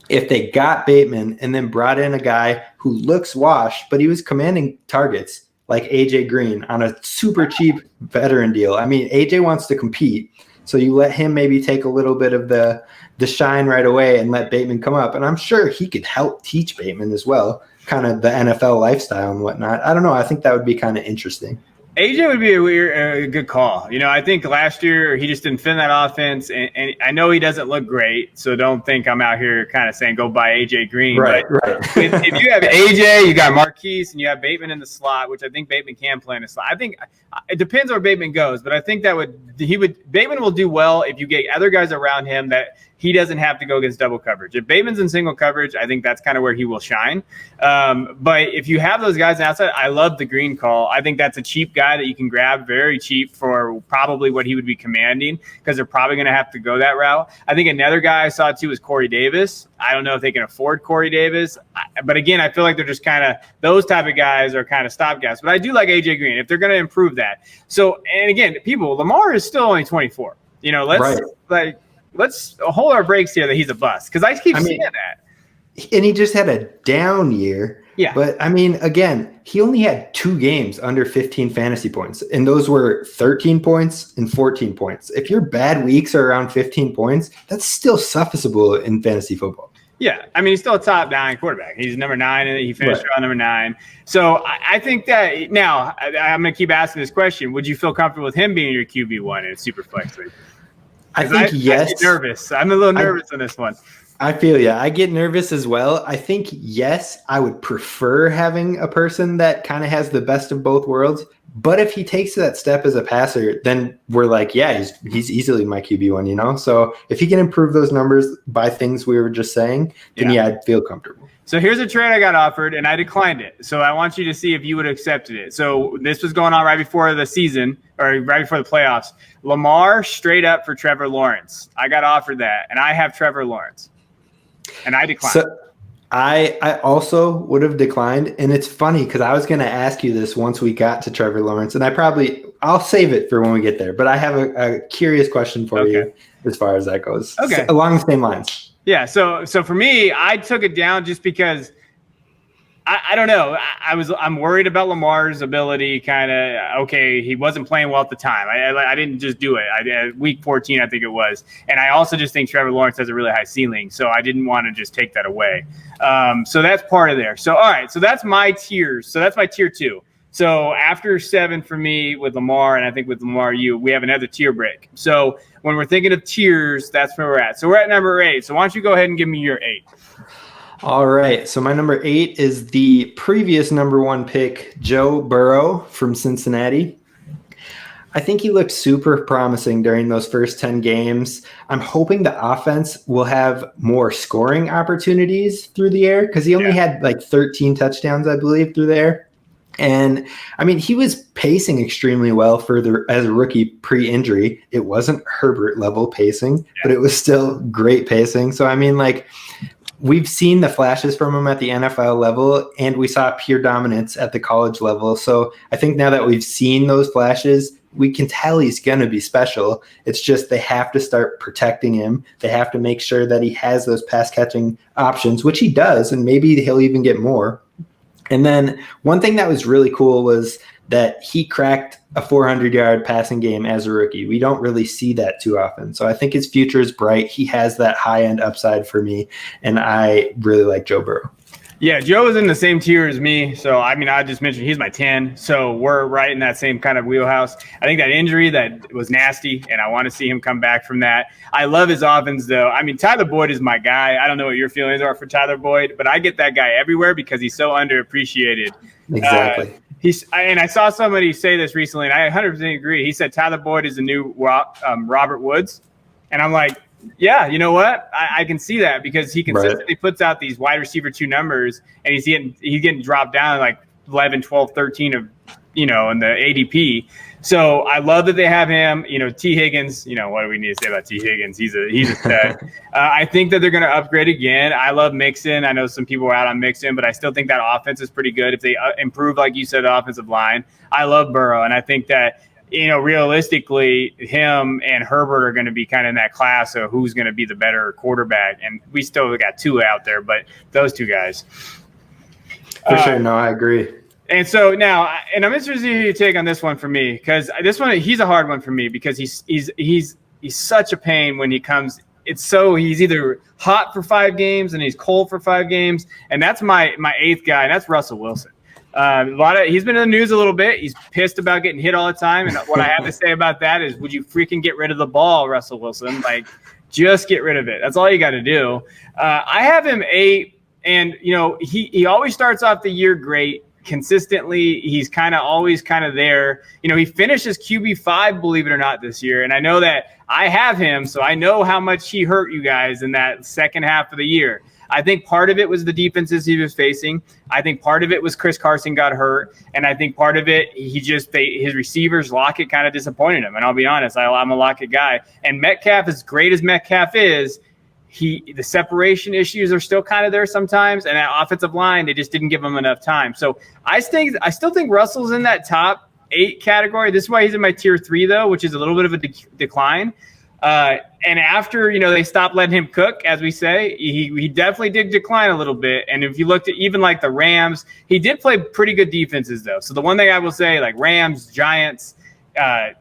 C: if they got Bateman and then brought in a guy who looks washed, but he was commanding targets like AJ Green on a super cheap veteran deal? I mean, AJ wants to compete, so you let him maybe take a little bit of the shine right away and let Bateman come up. And I'm sure he could help teach Bateman as well, kind of the NFL lifestyle and whatnot. I don't know. I think that would be kind of interesting.
B: AJ would be a good call. I think last year he just didn't fit in that offense, and I know he doesn't look great, so don't think I'm out here kind of saying go buy AJ Green.
C: Right.
B: If you have AJ, you got Marquise, and you have Bateman in the slot, which I think Bateman can play in the slot. I think it depends where Bateman goes, but I think Bateman will do well if you get other guys around him that he doesn't have to go against double coverage. If Bateman's in single coverage, I think that's kind of where he will shine. But if you have those guys outside, I love the Green call. I think that's a cheap guy that you can grab very cheap for probably what he would be commanding, because they're probably going to have to go that route. I think another guy I saw too is Corey Davis. I don't know if they can afford Corey Davis, but again, I feel like they're just kind of, those type of guys are kind of stopgaps. But I do like AJ Green if they're going to improve that. So, and again, Lamar is still only 24. Let's hold our brakes here that he's a bust, because I keep seeing that.
C: And he just had a down year.
B: Yeah.
C: But, I mean, again, he only had 2 games under 15 fantasy points, and those were 13 points and 14 points. If your bad weeks are around 15 points, that's still sufficeable in fantasy football.
B: Yeah, I mean, he's still a top 9 quarterback. He's number 9, and he finished around number 9. So I think that now I'm going to keep asking this question. Would you feel comfortable with him being your QB1 in a super flex league?
C: I think yes.
B: I get nervous. I'm a little nervous on this one.
C: I feel you. I get nervous as well. I think, yes, I would prefer having a person that kind of has the best of both worlds. But if he takes that step as a passer, then we're like, yeah, he's easily my QB1, So if he can improve those numbers by things we were just saying, then I'd feel comfortable.
B: So here's a trade I got offered, and I declined it. So I want you to see if you would have accepted it. So this was going on right before the season, or right before the playoffs. Lamar straight up for Trevor Lawrence. I got offered that, and I have Trevor Lawrence. And I declined.
C: So I also would have declined. And it's funny because I was going to ask you this once we got to Trevor Lawrence, and I'll save it for when we get there. But I have a curious question for you as far as that goes.
B: Okay.
C: Along the same lines.
B: Yeah. So for me, I took it down just because I don't know. I'm worried about Lamar's ability. He wasn't playing well at the time. I didn't just do it. Week 14, I think it was. And I also just think Trevor Lawrence has a really high ceiling. So I didn't want to just take that away. So that's part of there. So, all right. So that's my tiers. So that's my tier 2. So after 7 for me with Lamar, and I think with Lamar, we have another tier break. So when we're thinking of tiers, that's where we're at. So we're at number 8. So why don't you go ahead and give me your 8?
C: All right. So my number 8 is the previous number 1 pick, Joe Burrow from Cincinnati. I think he looked super promising during those first 10 games. I'm hoping the offense will have more scoring opportunities through the air because he only had like 13 touchdowns, I believe, through the air. And I mean, he was pacing extremely well as a rookie pre-injury. It wasn't Herbert level pacing, but it was still great pacing. So, I mean, like, we've seen the flashes from him at the NFL level, and we saw pure dominance at the college level. So I think now that we've seen those flashes, we can tell he's going to be special. It's just they have to start protecting him. They have to make sure that he has those pass-catching options, which he does, and maybe he'll even get more. And then one thing that was really cool was that he cracked a 400-yard passing game as a rookie. We don't really see that too often. So I think his future is bright. He has that high-end upside for me, and I really like Joe Burrow.
B: Yeah, Joe is in the same tier as me. So, I mean, I just mentioned he's my 10. So we're right in that same kind of wheelhouse. I think that injury that was nasty, and I want to see him come back from that. I love his offense, though. I mean, Tyler Boyd is my guy. I don't know what your feelings are for Tyler Boyd, but I get that guy everywhere because he's so underappreciated.
C: Exactly.
B: And I saw somebody say this recently, and I 100% agree. He said Tyler Boyd is the new Robert Woods. And I'm like, yeah, you know what? I can see that because he consistently puts out these wide receiver 2 numbers, and he's getting dropped down like 11, 12, 13 of, in the ADP. So I love that they have him. T. Higgins, what do we need to say about T. Higgins? He's a stud. I think that they're going to upgrade again. I love Mixon. I know some people are out on Mixon, but I still think that offense is pretty good if they improve, like you said, the offensive line. I love Burrow, and I think that realistically, him and Herbert are going to be kind of in that class of who's going to be the better quarterback. And we still got 2 out there, but those 2 guys.
C: For sure. No, I agree.
B: And so now, and I'm interested in your take on this one for me, because this one, he's a hard one for me because he's such a pain when he comes. He's either hot for 5 games and he's cold for 5 games. And that's my 8th guy, and that's Russell Wilson. He's been in the news a little bit. He's pissed about getting hit all the time. And what I have to say about that is, would you freaking get rid of the ball, Russell Wilson? Like, just get rid of it. That's all you got to do. I have him 8, and he always starts off the year great. Consistently, he's always there. He finishes QB5, believe it or not, this year. And I know that I have him, so I know how much he hurt you guys in that second half of the year. I think part of it was the defenses he was facing. I think part of it was Chris Carson got hurt. And I think part of it, his receivers, Lockett, kind of disappointed him. And I'll be honest, I'm a Lockett guy. And Metcalf, as great as Metcalf is, the separation issues are still kind of there sometimes. And that offensive line, they just didn't give him enough time. So I still think Russell's in that top 8 category. This is why he's in my tier 3, though, which is a little bit of a decline. And after, they stopped letting him cook, as we say, he definitely did decline a little bit. And if you looked at even like the Rams, he did play pretty good defenses, though. So the one thing I will say, like Rams, Giants,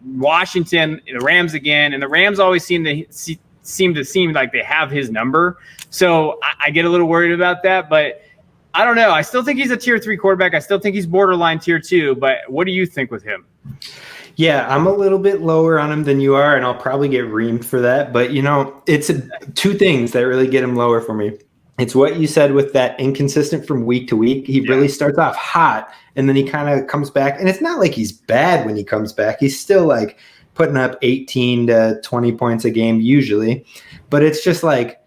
B: Washington, the Rams again, and the Rams always seem like they have his number. So I get a little worried about that, but I don't know. I still think he's a tier 3 quarterback. I still think he's borderline tier 2, but what do you think with him?
C: Yeah, I'm a little bit lower on him than you are, and I'll probably get reamed for that. But, it's 2 things that really get him lower for me. It's what you said with that inconsistent from week to week. He really starts off hot, and then he kind of comes back. And it's not like he's bad when he comes back. He's still like putting up 18 to 20 points a game usually. But it's just like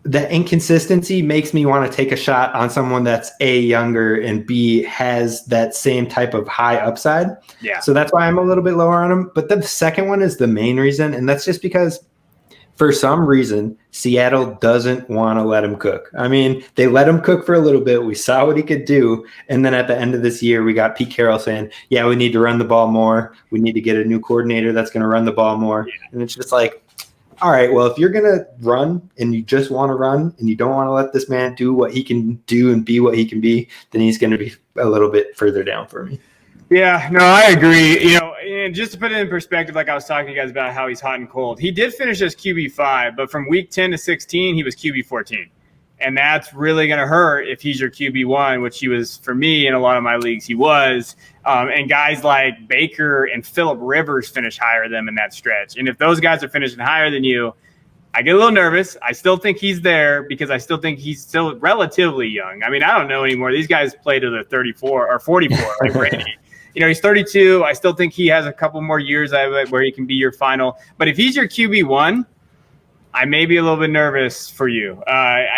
C: the inconsistency makes me want to take a shot on someone that's A, younger, and B, has that same type of high upside. Yeah. So that's why I'm a little bit lower on him. But the second one is the main reason, and that's just because for some reason, Seattle doesn't want to let him cook. I mean, they let him cook for a little bit. We saw what he could do. And then at the end of this year, we got Pete Carroll saying, yeah, we need to run the ball more. We need to get a new coordinator that's going to run the ball more. Yeah. And it's just like, all right, well, if you're going to run and you just want to run and you don't want to let this man do what he can do and be what he can be, then he's going to be a little bit further down for me.
B: Yeah, no, I agree. You know, and just to put it in perspective, like I was talking to you guys about how he's hot and cold. He did finish as QB5, but from week 10 to 16, he was QB14. And that's really going to hurt if he's your QB1, which he was for me in a lot of my leagues. He was. And guys like Baker and Phillip Rivers finish higher than him in that stretch. And if those guys are finishing higher than you, I get a little nervous. I still think he's there because I still think he's still relatively young. I mean, I don't know anymore. These guys play to the 34 or 44, like Brady. You know, he's 32. I still think he has a couple more years where he can be your final. But if he's your QB1, I may be a little bit nervous for you.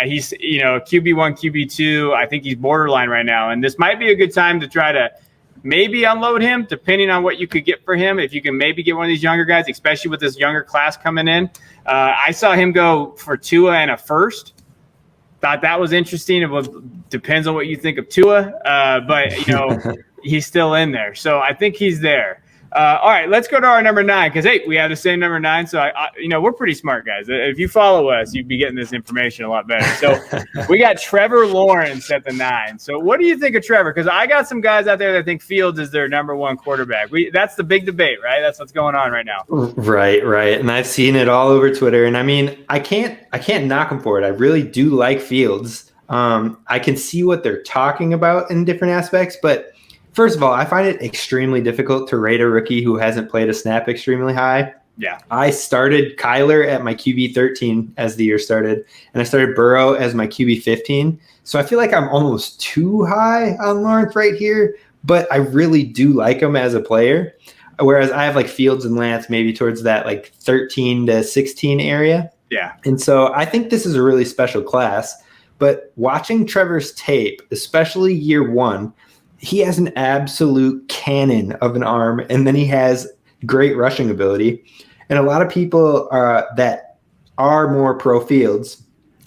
B: He's, you know, QB1, QB2. I think he's borderline right now. And this might be a good time to try to maybe unload him, depending on what you could get for him. If you can maybe get one of these younger guys, especially with this younger class coming in. I saw him go for Tua and a first. Thought that was interesting. It depends on what you think of Tua. But, you know, he's still in there. So I think he's there. All right, let's go to our number 9 because, hey, we have the same number 9. So, you know, we're pretty smart guys. If you follow us, you'd be getting this information a lot better. So we got Trevor Lawrence at the 9. So what do you think of Trevor? Because I got some guys out there that think Fields is their number 1 quarterback. That's the big debate, right? That's what's going on right now.
C: Right. And I've seen it all over Twitter. And, I mean, I can't knock him for it. I really do like Fields. I can see what they're talking about in different aspects, but first of all, I find it extremely difficult to rate a rookie who hasn't played a snap extremely high.
B: Yeah.
C: I started Kyler at my QB 13 as the year started, and I started Burrow as my QB 15. So I feel like I'm almost too high on Lawrence right here, but I really do like him as a player. Whereas I have like Fields and Lance maybe towards that like 13 to 16 area.
B: Yeah.
C: And so I think this is a really special class. But watching Trevor's tape, especially year 1, he has an absolute cannon of an arm, and then he has great rushing ability. And a lot of people that are more pro Fields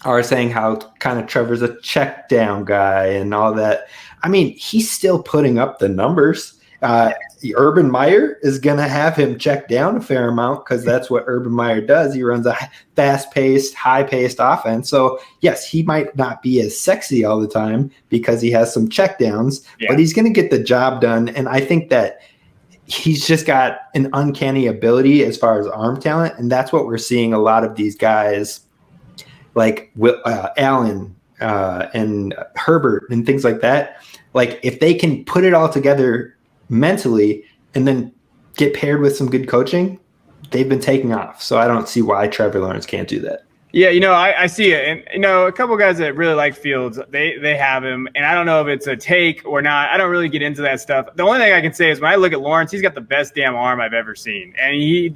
C: are saying how kind of Trevor's a check down guy and all that. I mean, he's still putting up the numbers. Urban Meyer is going to have him check down a fair amount because that's what Urban Meyer does. He runs a fast-paced, high-paced offense. So, yes, he might not be as sexy all the time because he has some check downs, but he's going to get the job done. And I think that he's just got an uncanny ability as far as arm talent, and that's what we're seeing a lot of these guys like Allen and Herbert and things like that. Like, if they can put it all together mentally and then get paired with some good coaching, they've been taking off. So I don't see why Trevor Lawrence can't do that.
B: Yeah, you know, I see it. And, you know, a couple of guys that really like Fields, they have him. And I don't know if it's a take or not. I don't really get into that stuff. The only thing I can say is when I look at Lawrence, he's got the best damn arm I've ever seen. And he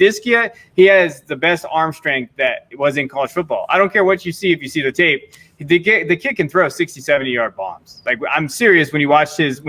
B: has the best arm strength that was in college football. I don't care what you see if you see the tape. The kid can throw 60, 70-yard bombs. Like, I'm serious. When you watched his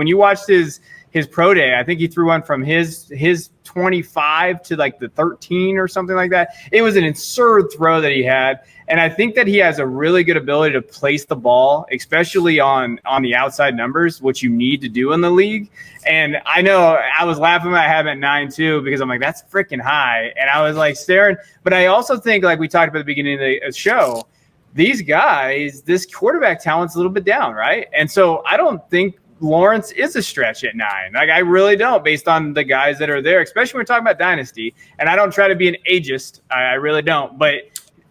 B: pro day, I think he threw one from his 25 to like the 13 or something like that. It was an absurd throw that he had. And I think that he has a really good ability to place the ball, especially on the outside numbers, which you need to do in the league. And I know I was laughing when I had him at 9 too, because I'm like, that's freaking high. And I was like staring. But I also think, like we talked about at the beginning of the show, these guys, this quarterback talent's a little bit down, right? And so I don't think Lawrence is a stretch at 9. Like, I really don't, based on the guys that are there, especially when we're talking about Dynasty. And I don't try to be an ageist. I really don't. But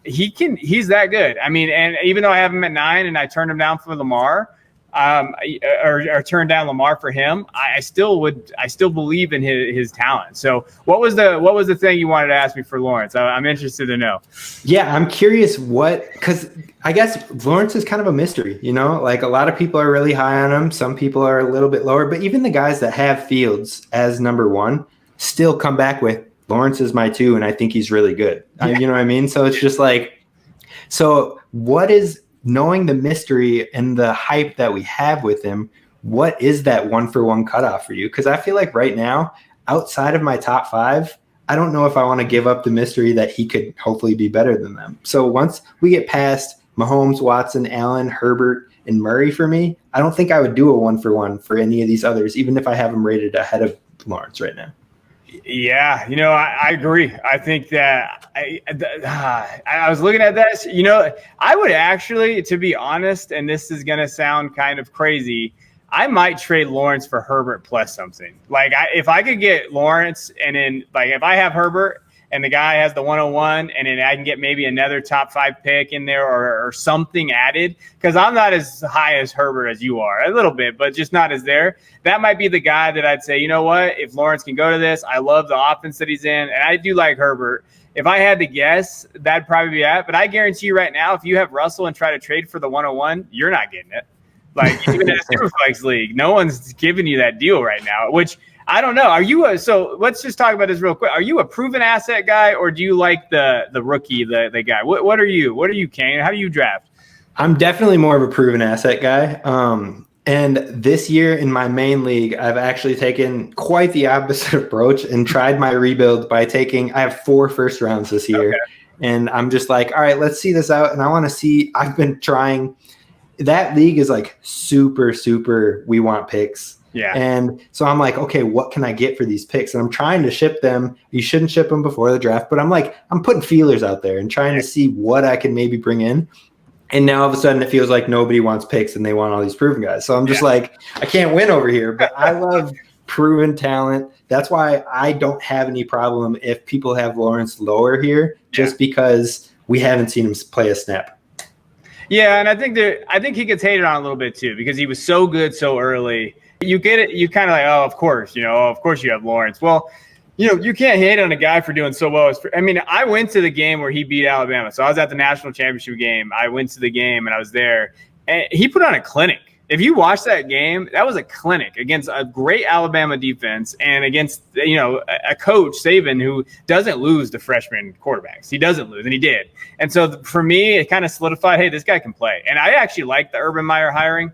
B: he's that good. I mean, and even though I have him at 9 and I turned him down for Lamar, or turned down Lamar for him, I still believe in his talent. So what was the thing you wanted to ask me for Lawrence? I'm interested to know.
C: Yeah, I'm curious because I guess Lawrence is kind of a mystery, you know, like a lot of people are really high on him. Some people are a little bit lower, but even the guys that have Fields as number 1 still come back with Lawrence is my 2. And I think he's really good.
B: Yeah.
C: You know what I mean? So it's just like, so what is, knowing the mystery and the hype that we have with him, what is that 1-for-1 cutoff for you? Because I feel like right now, outside of my top 5, I don't know if I want to give up the mystery that he could hopefully be better than them. So once we get past Mahomes, Watson, Allen, Herbert, and Murray for me, I don't think I would do a 1-for-1 for any of these others, even if I have them rated ahead of Lawrence right now.
B: Yeah, I agree. I think that I was looking at this. I would actually, to be honest, and this is going to sound kind of crazy, I might trade Lawrence for Herbert plus something. Like, if I could get Lawrence, and then like if I have Herbert and the guy has the 101, and then I can get maybe another top 5 pick in there or something added, because I'm not as high as Herbert as you are, a little bit, but just not as there. That might be the guy that I'd say, you know what, if Lawrence can go to this, I love the offense that he's in, and I do like Herbert. If I had to guess, that'd probably be it. But I guarantee you right now, if you have Russell and try to trade for the 101, you're not getting it. Like, even in a Superflex league, no one's giving you that deal right now, which I don't know. Are you so let's just talk about this real quick. Are you a proven asset guy, or do you like the rookie, the guy? What are you? What are you, Kane? How do you draft?
C: I'm definitely more of a proven asset guy. And this year in my main league, I've actually taken quite the opposite approach and tried my rebuild by I have 4 first rounds this year. Okay. And I'm just like, all right, let's see this out. And I want to see, I've been trying. That league is like super, we want picks.
B: Yeah.
C: And so I'm like, okay, what can I get for these picks? And I'm trying to ship them. You shouldn't ship them before the draft, but I'm putting feelers out there and trying to see what I can maybe bring in. And now all of a sudden it feels like nobody wants picks and they want all these proven guys. So I'm just like, I can't win over here, but I love proven talent. That's why I don't have any problem if people have Lawrence lower here, just because we haven't seen him play a snap.
B: Yeah, and I think he gets hated on a little bit too, because he was so good so early. You get it. You kind of like, of course you have Lawrence. Well, you can't hate on a guy for doing so well. I went to the game where he beat Alabama. So I was at the national championship game. I went to the game and I was there, and he put on a clinic. If you watch that game, that was a clinic against a great Alabama defense and against, a coach, Saban, who doesn't lose to freshman quarterbacks. He doesn't lose, and he did. And so for me, it kind of solidified, hey, this guy can play. And I actually like the Urban Meyer hiring.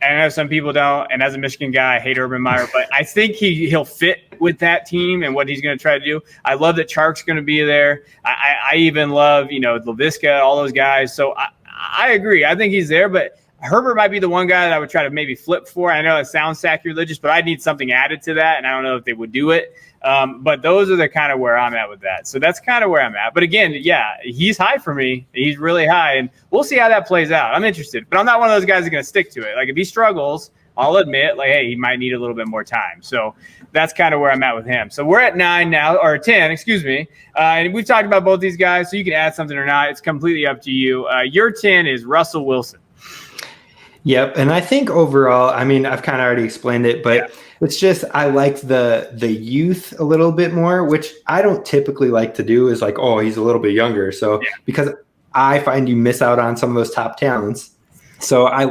B: And I know some people don't. And as a Michigan guy, I hate Urban Meyer, but I think he'll fit with that team and what he's going to try to do. I love that Chark's going to be there. I even love, Laviska, all those guys. So I agree. I think he's there, but Herbert might be the one guy that I would try to maybe flip for. I know it sounds sacrilegious, but I need something added to that, and I don't know if they would do it. But those are the kind of where I'm at with that. So that's kind of where I'm at. But again, he's high for me. He's really high, and we'll see how that plays out. I'm interested, but I'm not one of those guys that's going to stick to it. Like, if he struggles, I'll admit, hey, he might need a little bit more time. So that's kind of where I'm at with him. So we're at 9 now, or 10, excuse me. And we've talked about both these guys, so you can add something or not. It's completely up to you. Your 10 is Russell Wilson.
C: Yep. And I think overall, I've kind of already explained it, but it's just I like the youth a little bit more, which I don't typically like to do, is like, oh, he's a little bit younger. So because I find you miss out on some of those top talents. So I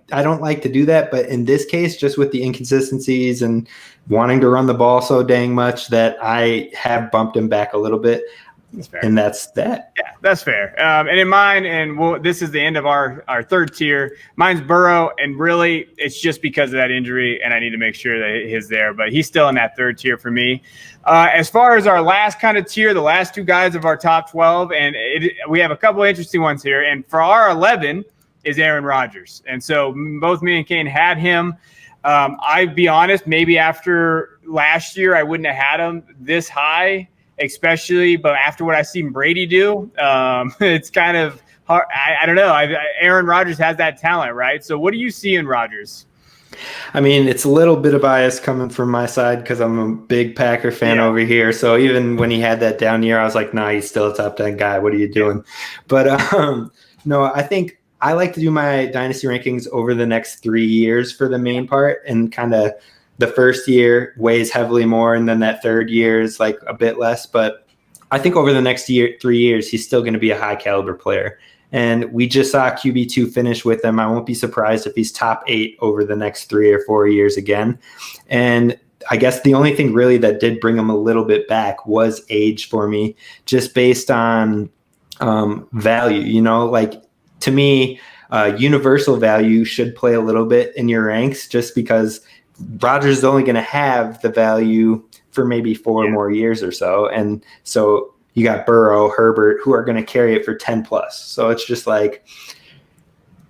C: don't like to do that. But in this case, just with the inconsistencies and wanting to run the ball so dang much, that I have bumped him back a little bit. That's fair. And that's that. Yeah,
B: that's fair. And in mine, this is the end of our third tier. Mine's Burrow, and really it's just because of that injury, and I need to make sure that he's there. But he's still in that third tier for me. As far as our last kind of tier, the last 2 guys of our top 12, and we have a couple of interesting ones here. And for our 11 is Aaron Rodgers. And so both me and Kane had him. I'd be honest, maybe after last year I wouldn't have had him this high, especially, but after what I've seen Brady do, it's kind of hard. I don't know. Aaron Rodgers has that talent, right? So what do you see in Rodgers?
C: It's a little bit of bias coming from my side because I'm a big Packer fan over here. So even when he had that down year, I was like, nah, he's still a top 10 guy. What are you doing? But no, I think I like to do my Dynasty rankings over the next 3 years for the main part, and kind of the first year weighs heavily more, and then that third year is like a bit less. But I think over the next 3 years, he's still going to be a high caliber player. And we just saw QB2 finish with him. I won't be surprised if he's top 8 over the next 3 or 4 years again. And I guess the only thing really that did bring him a little bit back was age for me, just based on value. To me, universal value should play a little bit in your ranks, just because Rodgers is only going to have the value for maybe 4 more years or so. And so you got Burrow, Herbert, who are going to carry it for 10 plus. So it's just like,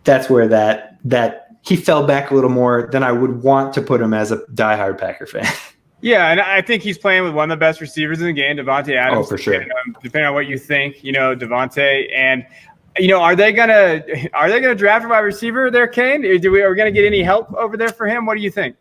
C: that's where that he fell back a little more than I would want to put him as a diehard Packer fan.
B: Yeah, and I think he's playing with one of the best receivers in the game, Devontae Adams.
C: Oh, for sure.
B: Depending on what you think, Devontae, and are they gonna draft a wide receiver there, Kane? Are we gonna get any help over there for him? What do you think?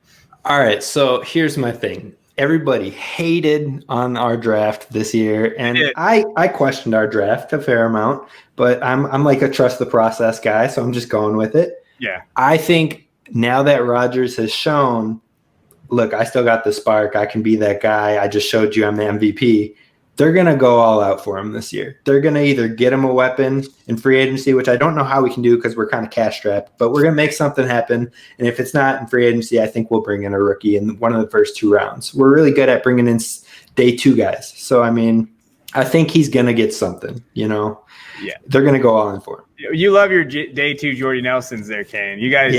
C: All right, so here's my thing. Everybody hated on our draft this year, and I questioned our draft a fair amount, but I'm like a trust the process guy, so I'm just going with it.
B: Yeah,
C: I think now that Rodgers has shown, look, I still got the spark. I can be that guy. I just showed you I'm the MVP. They're going to go all out for him this year. They're going to either get him a weapon in free agency, which I don't know how we can do because we're kind of cash strapped, but we're going to make something happen. And if it's not in free agency, I think we'll bring in a rookie in one of the first 2 rounds. We're really good at bringing in day 2 guys. So, I mean, I think he's going to get something,
B: Yeah.
C: They're going to go all in for him.
B: You love your day 2 Jordy Nelsons there, Kane. You guys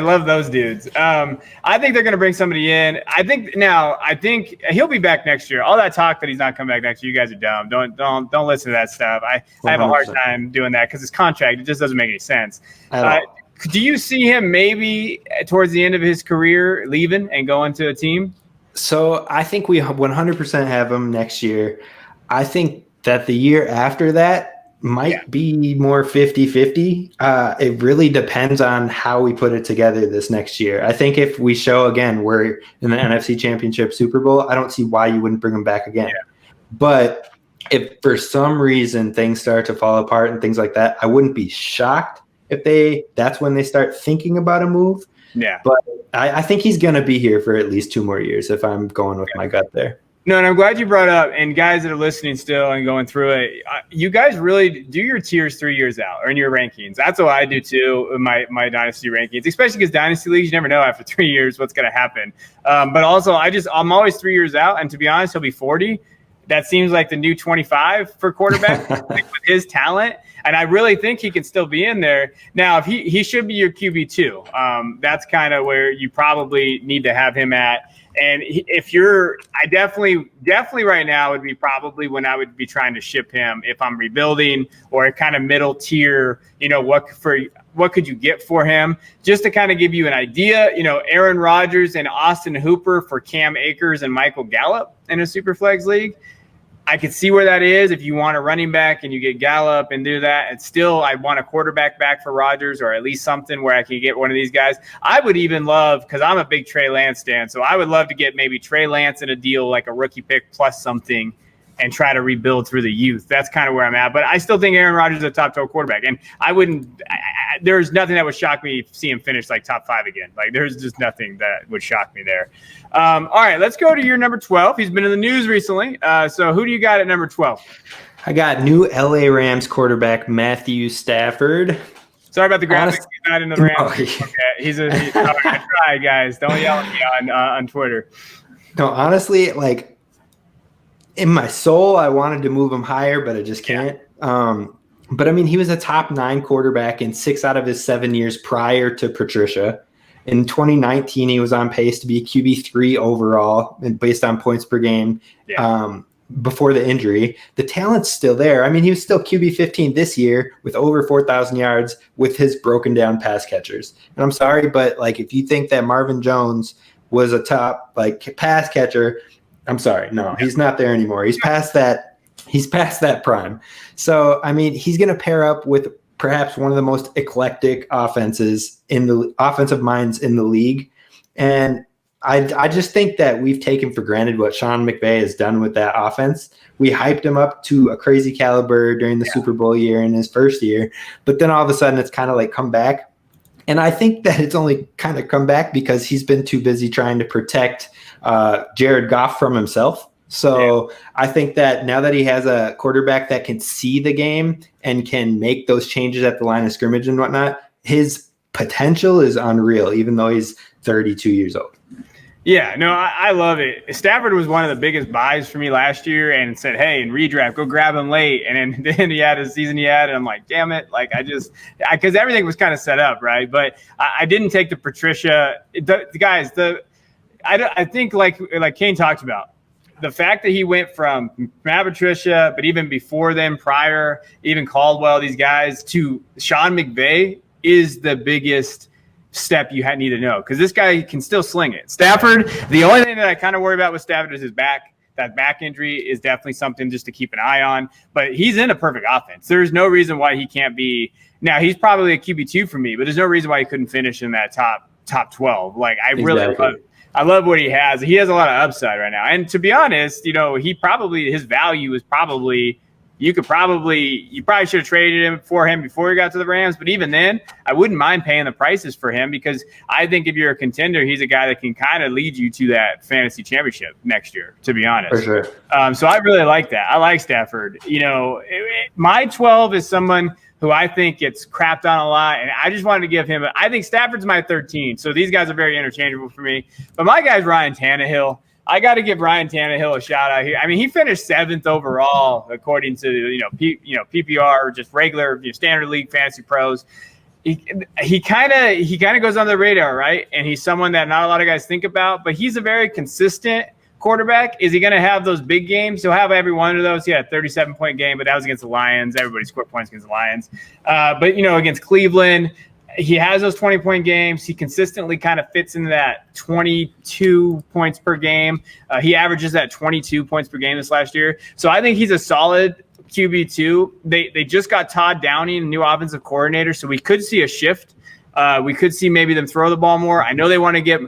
B: love those dudes. I think they're going to bring somebody in. I think he'll be back next year. All that talk that he's not coming back next year, you guys are dumb. Don't listen to that stuff. I have a hard time doing that because his contract, it just doesn't make any sense. Do you see him maybe towards the end of his career leaving and going to a team?
C: So I think we 100% have him next year. I think that the year after that might be more 50-50. It really depends on how we put it together this next year. I think if we show again we're in the NFC Championship Super Bowl, I don't see why you wouldn't bring him back again. Yeah. But if for some reason things start to fall apart and things like that, I wouldn't be shocked if that's when they start thinking about a move. Yeah. But I think he's going to be here for at least 2 more years if I'm going with my gut there.
B: No, and I'm glad you brought up, and guys that are listening still and going through it, you guys really do your tiers 3 years out or in your rankings. That's what I do too in my Dynasty rankings, especially because Dynasty leagues, you never know after 3 years what's going to happen. But also, I'm always 3 years out, and to be honest, he'll be 40. That seems like the new 25 for quarterback with his talent. And I really think he can still be in there. Now, if he should be your QB2. That's kind of where you probably need to have him at. And I definitely right now would be probably when I would be trying to ship him if I'm rebuilding or a kind of middle tier, what could you get for him? Just to kind of give you an idea, Aaron Rodgers and Austin Hooper for Cam Akers and Michael Gallup in a Superflex league. I could see where that is if you want a running back and you get Gallup and do that. And still, I want a quarterback back for Rodgers or at least something where I can get one of these guys. I would even love, because I'm a big Trey Lance fan, so I would love to get maybe Trey Lance in a deal like a rookie pick plus something and try to rebuild through the youth. That's kind of where I'm at. But I still think Aaron Rodgers is a top 12 quarterback. And there's nothing that would shock me to see him finish like top 5 again. Like there's just nothing that would shock me there. All right, let's go to your number 12. He's been in the news recently. So who do you got at number 12?
C: I got new LA Rams quarterback Matthew Stafford.
B: Sorry about the graphics. He's not in the Rams. Okay. He's I try, guys. Don't yell at me on Twitter.
C: No, honestly, like, in my soul, I wanted to move him higher, but I just can't. But I mean, he was a top 9 quarterback in 6 out of his 7 years prior to Patricia. In 2019, he was on pace to be QB3 overall and based on points per game before the injury. The talent's still there. I mean, he was still QB15 this year with over 4,000 yards with his broken down pass catchers. And I'm sorry, but like if you think that Marvin Jones was a top pass catcher, I'm sorry. No, he's not there anymore. He's past that. He's past that prime. So, I mean, he's going to pair up with perhaps one of the most eclectic offensive minds in the league. And I just think that we've taken for granted what Sean McVay has done with that offense. We hyped him up to a crazy caliber during the Super Bowl year in his first year, but then all of a sudden it's kind of like come back. And I think that it's only kind of come back because he's been too busy trying to protect Jared Goff from himself. So I think that now that he has a quarterback that can see the game and can make those changes at the line of scrimmage and whatnot, his potential is unreal, even though he's 32 years old.
B: Yeah, no, I love it. Stafford was one of the biggest buys for me last year, and said, "Hey, in redraft, go grab him late." And then he had a season he had, and I'm like, "Damn it!" Like because everything was kind of set up, right? But I didn't take the Patricia. I think like Kane talked about, the fact that he went from Matt Patricia, but even before then, prior, even Caldwell, these guys, to Sean McVay is the biggest step you need to know, because this guy can still sling it. Stafford, the only thing that I kind of worry about with Stafford is his back. That back injury is definitely something just to keep an eye on. But he's in a perfect offense. There's no reason why he can't be. Now, he's probably a QB2 for me, but there's no reason why he couldn't finish in that top 12. Like, I love what he has. He has a lot of upside right now. And to be honest, his value is probably, you probably should have traded him before he got to the Rams. But even then, I wouldn't mind paying the prices for him, because I think if you're a contender, he's a guy that can kind of lead you to that fantasy championship next year, to be honest.
C: For sure.
B: So I really like that. I like Stafford. My 12 is someone who I think gets crapped on a lot, and I just wanted to give him – I think Stafford's my 13, so these guys are very interchangeable for me. But my guy's Ryan Tannehill. I got to give Ryan Tannehill a shout out here. I mean, he finished 7th overall according to PPR, or just regular standard league fantasy pros. He kind of goes on the radar, right? And he's someone that not a lot of guys think about, but he's a very consistent quarterback. Is he going to have those big games? He'll have every one of those. He had a 37-point game, but that was against the Lions. Everybody scored points against the Lions. But against Cleveland, he has those 20-point games. He consistently kind of fits into that 22 points per game. He averages that 22 points per game this last year. So I think he's a solid QB2. They just got Todd Downing, new offensive coordinator, so we could see a shift. We could see maybe them throw the ball more. I know they want to get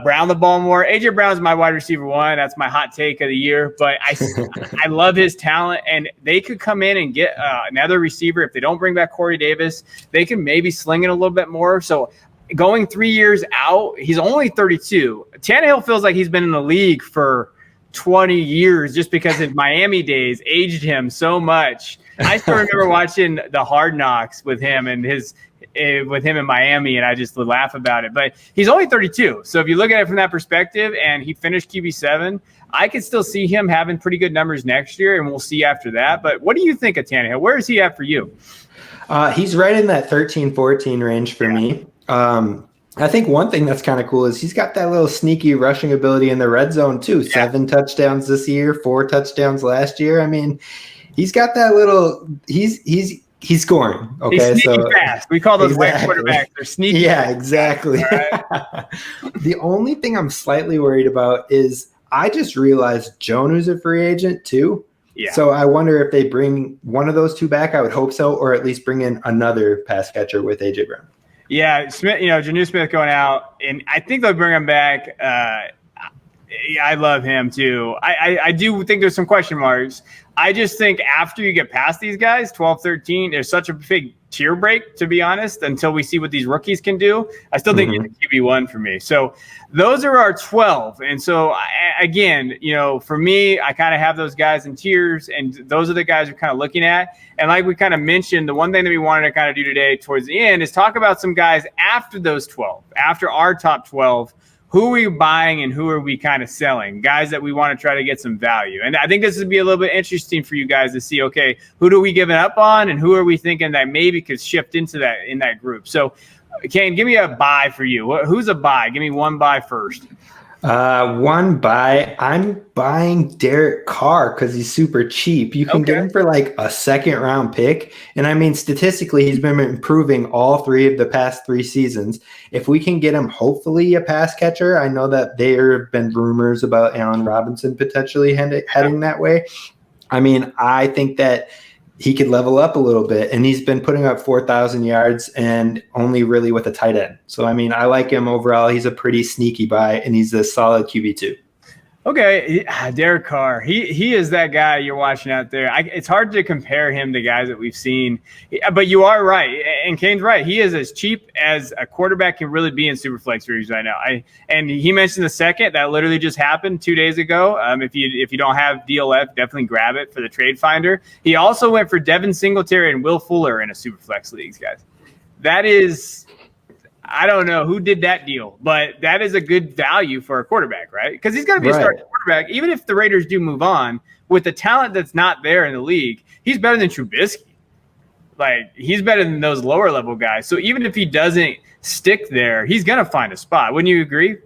B: Brown the ball more. AJ Brown's my wide receiver 1. That's my hot take of the year. But I love his talent, and they could come in and get another receiver. If they don't bring back Corey Davis, they can maybe sling it a little bit more. So going 3 years out, he's only 32. Tannehill feels like he's been in the league for 20 years just because his Miami days aged him so much. I still remember watching the Hard Knocks with him and with him in Miami, and I just would laugh about it. But he's only 32. So if you look at it from that perspective, and he finished QB7, I could still see him having pretty good numbers next year, and we'll see after that. But what do you think of Tannehill? Where is he at for you?
C: He's right in that 13-14 range for me. I think one thing that's kind of cool is he's got that little sneaky rushing ability in the red zone too. Yeah. 7 touchdowns this year, 4 touchdowns last year. I mean, he's got that little – he's scoring. Okay,
B: he's sneaky fast. We call those white quarterbacks. They're sneaky.
C: Yeah, exactly. Right. The only thing I'm slightly worried about is I just realized Jonu's a free agent too. Yeah. So I wonder if they bring one of those two back. I would hope so, or at least bring in another pass catcher with AJ Brown. Yeah,
B: Smith. Jonnu Smith going out, and I think they'll bring him back. I love him too. I do think there's some question marks. I just think after you get past these guys, 12, 13, there's such a big tier break, to be honest, until we see what these rookies can do. I still think he's a QB1 for me. So those are our 12. And so, again, for me, I kind of have those guys in tiers, and those are the guys we're kind of looking at. And like we kind of mentioned, the one thing that we wanted to kind of do today towards the end is talk about some guys after those 12, after our top 12. Who are we buying and who are we kind of selling? Guys that we want to try to get some value. And I think this would be a little bit interesting for you guys to see, okay, who do we giving up on and who are we thinking that maybe could shift into that in that group? So, Kane, give me a buy for you. Who's a buy? Give me one buy first.
C: One buy. I'm buying Derek Carr because he's super cheap. You can get him for like a 2nd-round pick. And I mean, statistically, he's been improving all 3 of the past 3 seasons. If we can get him, hopefully, a pass catcher. I know that there have been rumors about Allen Robinson potentially heading that way. I mean, I think that he could level up a little bit, and he's been putting up 4,000 yards and only really with a tight end. So, I mean, I like him overall. He's a pretty sneaky buy, and he's a solid QB2.
B: Okay, Derek Carr. He is that guy you're watching out there. It's hard to compare him to guys that we've seen, but you are right, and Kane's right. He is as cheap as a quarterback can really be in Superflex series right now. And he mentioned the second that literally just happened 2 days ago. If you don't have DLF, definitely grab it for the trade finder. He also went for Devin Singletary and Will Fuller in a Superflex leagues, guys. That is. I don't know who did that deal, but that is a good value for a quarterback, right? Because he's going to be a starting quarterback. Even if the Raiders do move on, with the talent that's not there in the league, he's better than Trubisky. Like, he's better than those lower level guys. So even if he doesn't stick there, he's going to find a spot. Wouldn't you agree?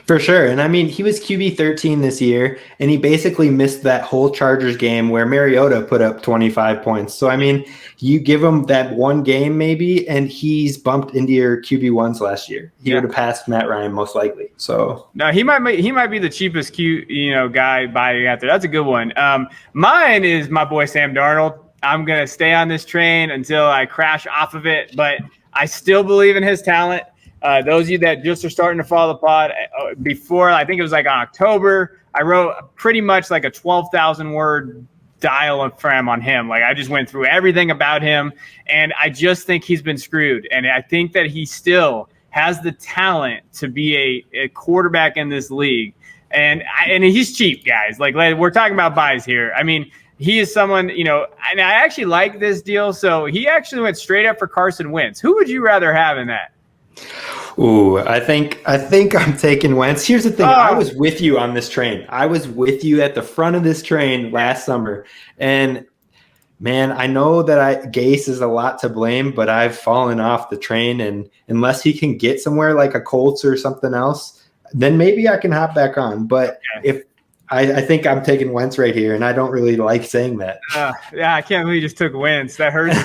C: For sure. And I mean, he was QB 13 this year, and he basically missed that whole Chargers game where Mariota put up 25 points. So, I mean, you give him that one game maybe, and he's bumped into your QB1s last year. He would have passed Matt Ryan most likely. So
B: no, he might be the cheapest guy buying out there. That's a good one. Mine is my boy Sam Darnold. I'm going to stay on this train until I crash off of it, but I still believe in his talent. Those of you that just are starting to follow the pod, before, I think it was like on October, I wrote pretty much like a 12,000 word diagram on him. Like, I just went through everything about him, and I just think he's been screwed. And I think that he still has the talent to be a quarterback in this league. And he's cheap, guys. Like, we're talking about buys here. I mean, he is someone, and I actually like this deal. So he actually went straight up for Carson Wentz. Who would you rather have in that?
C: Ooh, I think I'm taking Wentz. Here's the thing. I was with you on this train. I was with you at the front of this train last summer. And, man, I know that Gase is a lot to blame, but I've fallen off the train. And unless he can get somewhere like a Colts or something else, then maybe I can hop back on. But if I think I'm taking Wentz right here, and I don't really like saying that.
B: Yeah, I can't believe you just took Wentz. That hurts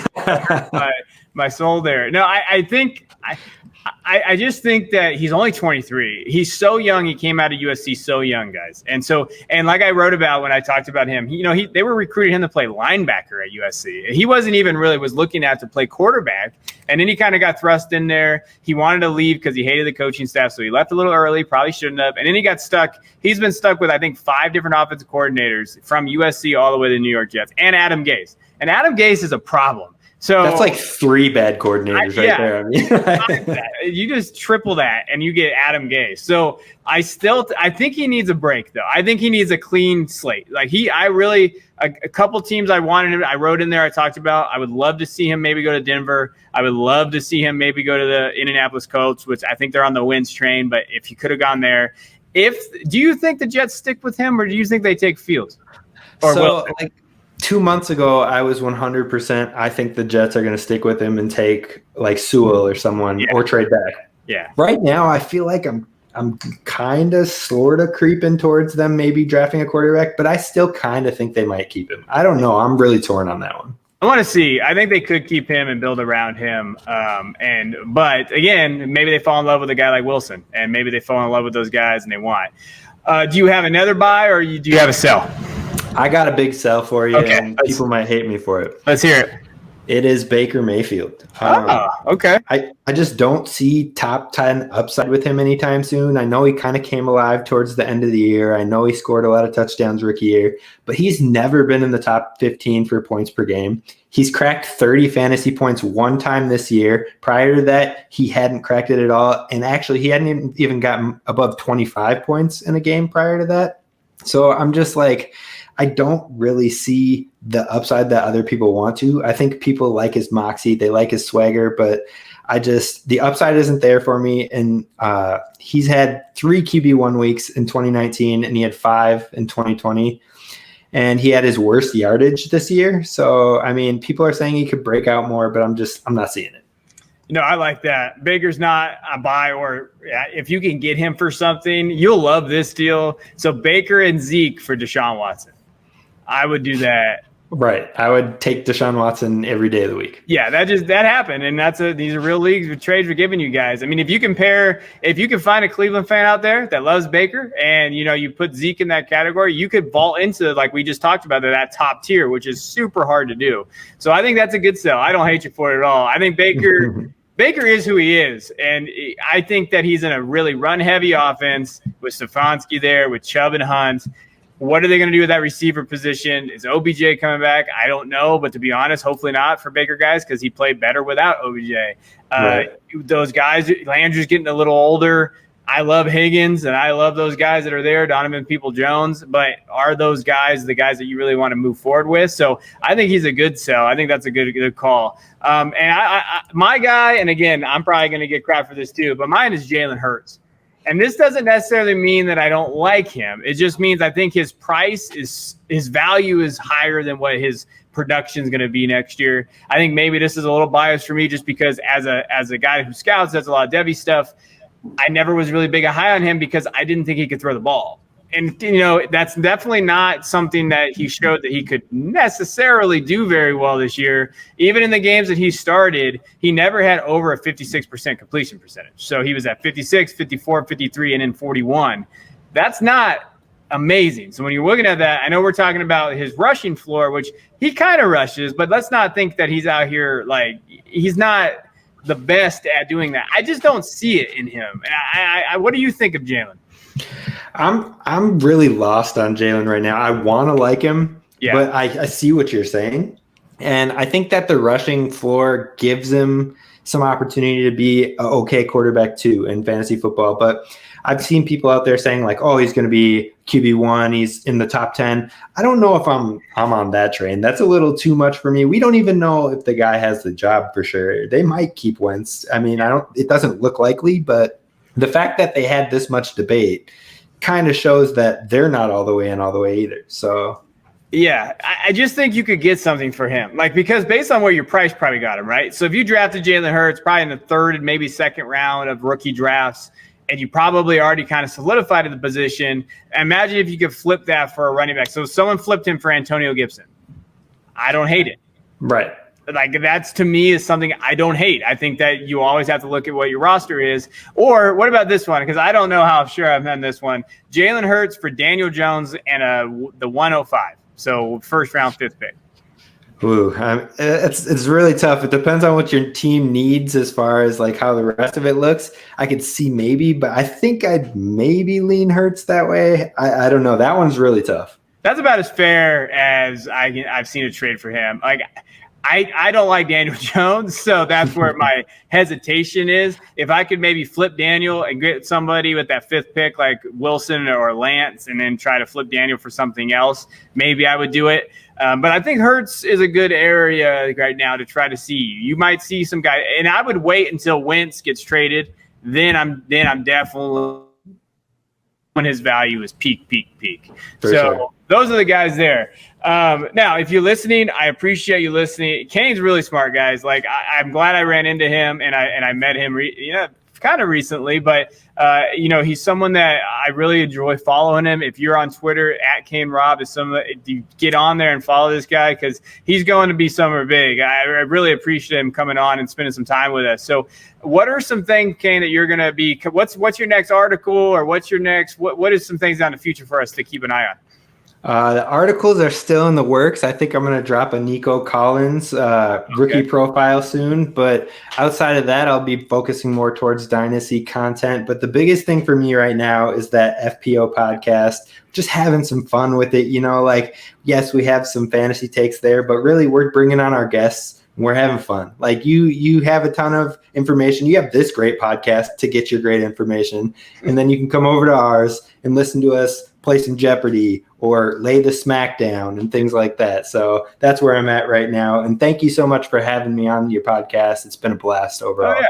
B: my soul there. No, I just think that he's only 23. He's so young. He came out of USC so young, guys. And like I wrote about when I talked about him, they were recruiting him to play linebacker at USC. He wasn't even really was looking at to play quarterback. And then he kind of got thrust in there. He wanted to leave because he hated the coaching staff. So he left a little early, probably shouldn't have. And then he got stuck. He's been stuck with, I think, 5 different offensive coordinators from USC all the way to the New York Jets and Adam Gase. And Adam Gase is a problem. So
C: that's like 3 bad coordinators right there. I mean,
B: you just triple that and you get Adam Gase. So I think he needs a break though. I think he needs a clean slate. Like a couple teams I wanted him. I wrote in there. I talked about. I would love to see him maybe go to Denver. I would love to see him maybe go to the Indianapolis Colts, which I think they're on the Wentz train. But if he could have gone there, do you think the Jets stick with him, or do you think they take Fields? Or
C: 2 months ago, I was 100%. I think the Jets are going to stick with him and take like Sewell or someone or trade back.
B: Yeah.
C: Right now, I feel like I'm kind of sort of creeping towards them maybe drafting a quarterback, but I still kind of think they might keep him. I don't know. I'm really torn on that one.
B: I want to see. I think they could keep him and build around him. But again, maybe they fall in love with a guy like Wilson, and maybe they fall in love with those guys and they want. Do you have another buy, or do you have a sell?
C: I got a big sell for you, and people might hate me for it.
B: Let's hear it.
C: It is Baker Mayfield.
B: Okay.
C: I just don't see top 10 upside with him anytime soon. I know he kind of came alive towards the end of the year. I know he scored a lot of touchdowns rookie year, but he's never been in the top 15 for points per game. He's cracked 30 fantasy points one time this year. Prior to that, he hadn't cracked it at all. And actually, he hadn't even gotten above 25 points in a game prior to that. So I'm just like, I don't really see the upside that other people want to. I think people like his moxie. They like his swagger, but the upside isn't there for me. And he's had 3 QB1 weeks in 2019, and he had 5 in 2020. And he had his worst yardage this year. So, I mean, people are saying he could break out more, but I'm not seeing it.
B: I like that. Baker's not a buy, or if you can get him for something, you'll love this deal. So Baker and Zeke for Deshaun Watson. I would do that.
C: Right. I would take Deshaun Watson every day of the week.
B: Yeah, that happened. And these are real leagues with trades we're giving you guys. I mean, if you can find a Cleveland fan out there that loves Baker and, you put Zeke in that category, you could vault into, like we just talked about, that top tier, which is super hard to do. So I think that's a good sell. I don't hate you for it at all. I think Baker is who he is. And I think that he's in a really run-heavy offense with Stefanski there, with Chubb and Hunt. What are they going to do with that receiver position? Is OBJ coming back? I don't know. But to be honest, hopefully not for Baker, guys, because he played better without OBJ. Right. Those guys, Landry's getting a little older. I love Higgins and I love those guys that are there, Donovan People-Jones, but are those guys the guys that you really want to move forward with? So I think he's a good sell. I think that's a good call. And my guy, and again, I'm probably going to get crap for this too, but mine is Jalen Hurts. And this doesn't necessarily mean that I don't like him. It just means I think his his value is higher than what his production is going to be next year. I think maybe this is a little biased for me just because as a guy who scouts, does a lot of Debbie stuff, I never was really big a high on him because I didn't think he could throw the ball. And, that's definitely not something that he showed that he could necessarily do very well this year. Even in the games that he started, he never had over a 56% completion percentage. So he was at 56, 54, 53, and then 41. That's not amazing. So when you're looking at that, I know we're talking about his rushing floor, which he kind of rushes, but let's not think that he's out here like he's not the best at doing that. I just don't see it in him. What do you think of Jalen?
C: I'm really lost on Jalen right now. I want to like him, but I see what you're saying. And I think that the rushing floor gives him some opportunity to be an okay quarterback too in fantasy football. But I've seen people out there saying like, oh, he's going to be QB1. He's in the top 10. I don't know if I'm on that train. That's a little too much for me. We don't even know if the guy has the job for sure. They might keep Wentz. I mean, it doesn't look likely, but the fact that they had this much debate kind of shows that they're not all the way in all the way either. So,
B: yeah, I just think you could get something for him. Like, because based on where your price probably got him, right? So if you drafted Jalen Hurts probably in the third and maybe second round of rookie drafts, and you probably already kind of solidified in the position, imagine if you could flip that for a running back. So if someone flipped him for Antonio Gibson, I don't hate it.
C: Right.
B: Like, that's to me is something I don't hate. I think that you always have to look at what your roster is. Or what about this one? Because I don't know how sure I've done this one. Jalen Hurts for Daniel Jones and the 105. So first round, fifth pick.
C: Ooh, it's really tough. It depends on what your team needs as far as like how the rest of it looks. I could see maybe, but I think I'd maybe lean Hurts that way. I don't know. That one's really tough.
B: That's about as fair as I've seen a trade for him. Like, I don't like Daniel Jones, so that's where my hesitation is. If I could maybe flip Daniel and get somebody with that fifth pick like Wilson or Lance and then try to flip Daniel for something else, maybe I would do it. But I think Hurts is a good area right now to try to see. You might see some guy, and I would wait until Wentz gets traded. Then I'm definitely when his value is peak.
C: For sure.
B: Those are the guys there. Now, if you're listening, I appreciate you listening. Kane's really smart, guys. Like, I'm glad I ran into him and I met him, kind of recently. But he's someone that I really enjoy following him. If you're on Twitter at Kane Rob, is someone you get on there and follow this guy because he's going to be somewhere big. I really appreciate him coming on and spending some time with us. So, what are some things, Kane, that you're going to be? What's your next article, or what's your next? What is some things down the future for us to keep an eye on?
C: The articles are still in the works. I think I'm going to drop a Nico Collins rookie profile soon. But outside of that, I'll be focusing more towards Dynasty content. But the biggest thing for me right now is that FPO podcast, just having some fun with it. Yes, we have some fantasy takes there, but really we're bringing on our guests. We're having fun. Like you have a ton of information. You have this great podcast to get your great information. And then you can come over to ours and listen to us play some Jeopardy or lay the smack down and things like that. So that's where I'm at right now. And thank you so much for having me on your podcast. It's been a blast overall.
B: Oh, yeah.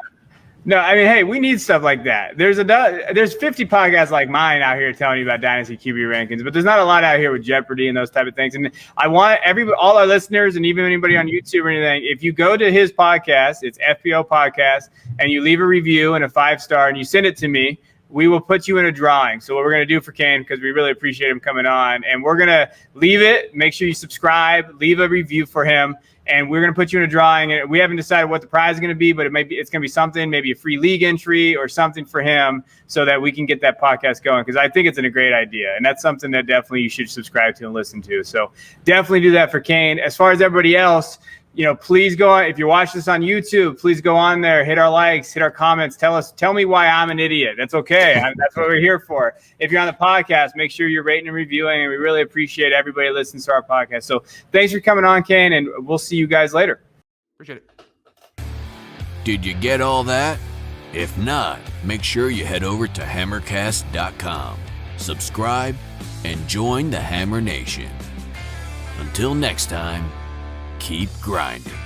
B: No, I mean, hey, we need stuff like that. There's 50 podcasts like mine out here telling you about Dynasty QB rankings, but there's not a lot out here with Jeopardy and those type of things. And I want all our listeners and even anybody on YouTube or anything, if you go to his podcast, it's FPO Podcast, and you leave a review and a 5-star and you send it to me, we will put you in a drawing. So what we're going to do for Kane, because we really appreciate him coming on, and we're going to leave it. Make sure you subscribe, leave a review for him, and we're going to put you in a drawing. And we haven't decided what the prize is going to be, but it's going to be something, maybe a free league entry or something for him so that we can get that podcast going, because I think it's a great idea. And that's something that definitely you should subscribe to and listen to. So definitely do that for Kane. As far as everybody else, please go on. If you're watching this on YouTube, please go on there, hit our likes, hit our comments. Tell me why I'm an idiot. That's okay. That's what we're here for. If you're on the podcast, make sure you're rating and reviewing, and we really appreciate everybody that listens to our podcast. So thanks for coming on, Kane, and we'll see you guys later.
A: Appreciate it. Did you get all that? If not, make sure you head over to hammercast.com, subscribe, and join the Hammer Nation. Until next time, keep grinding.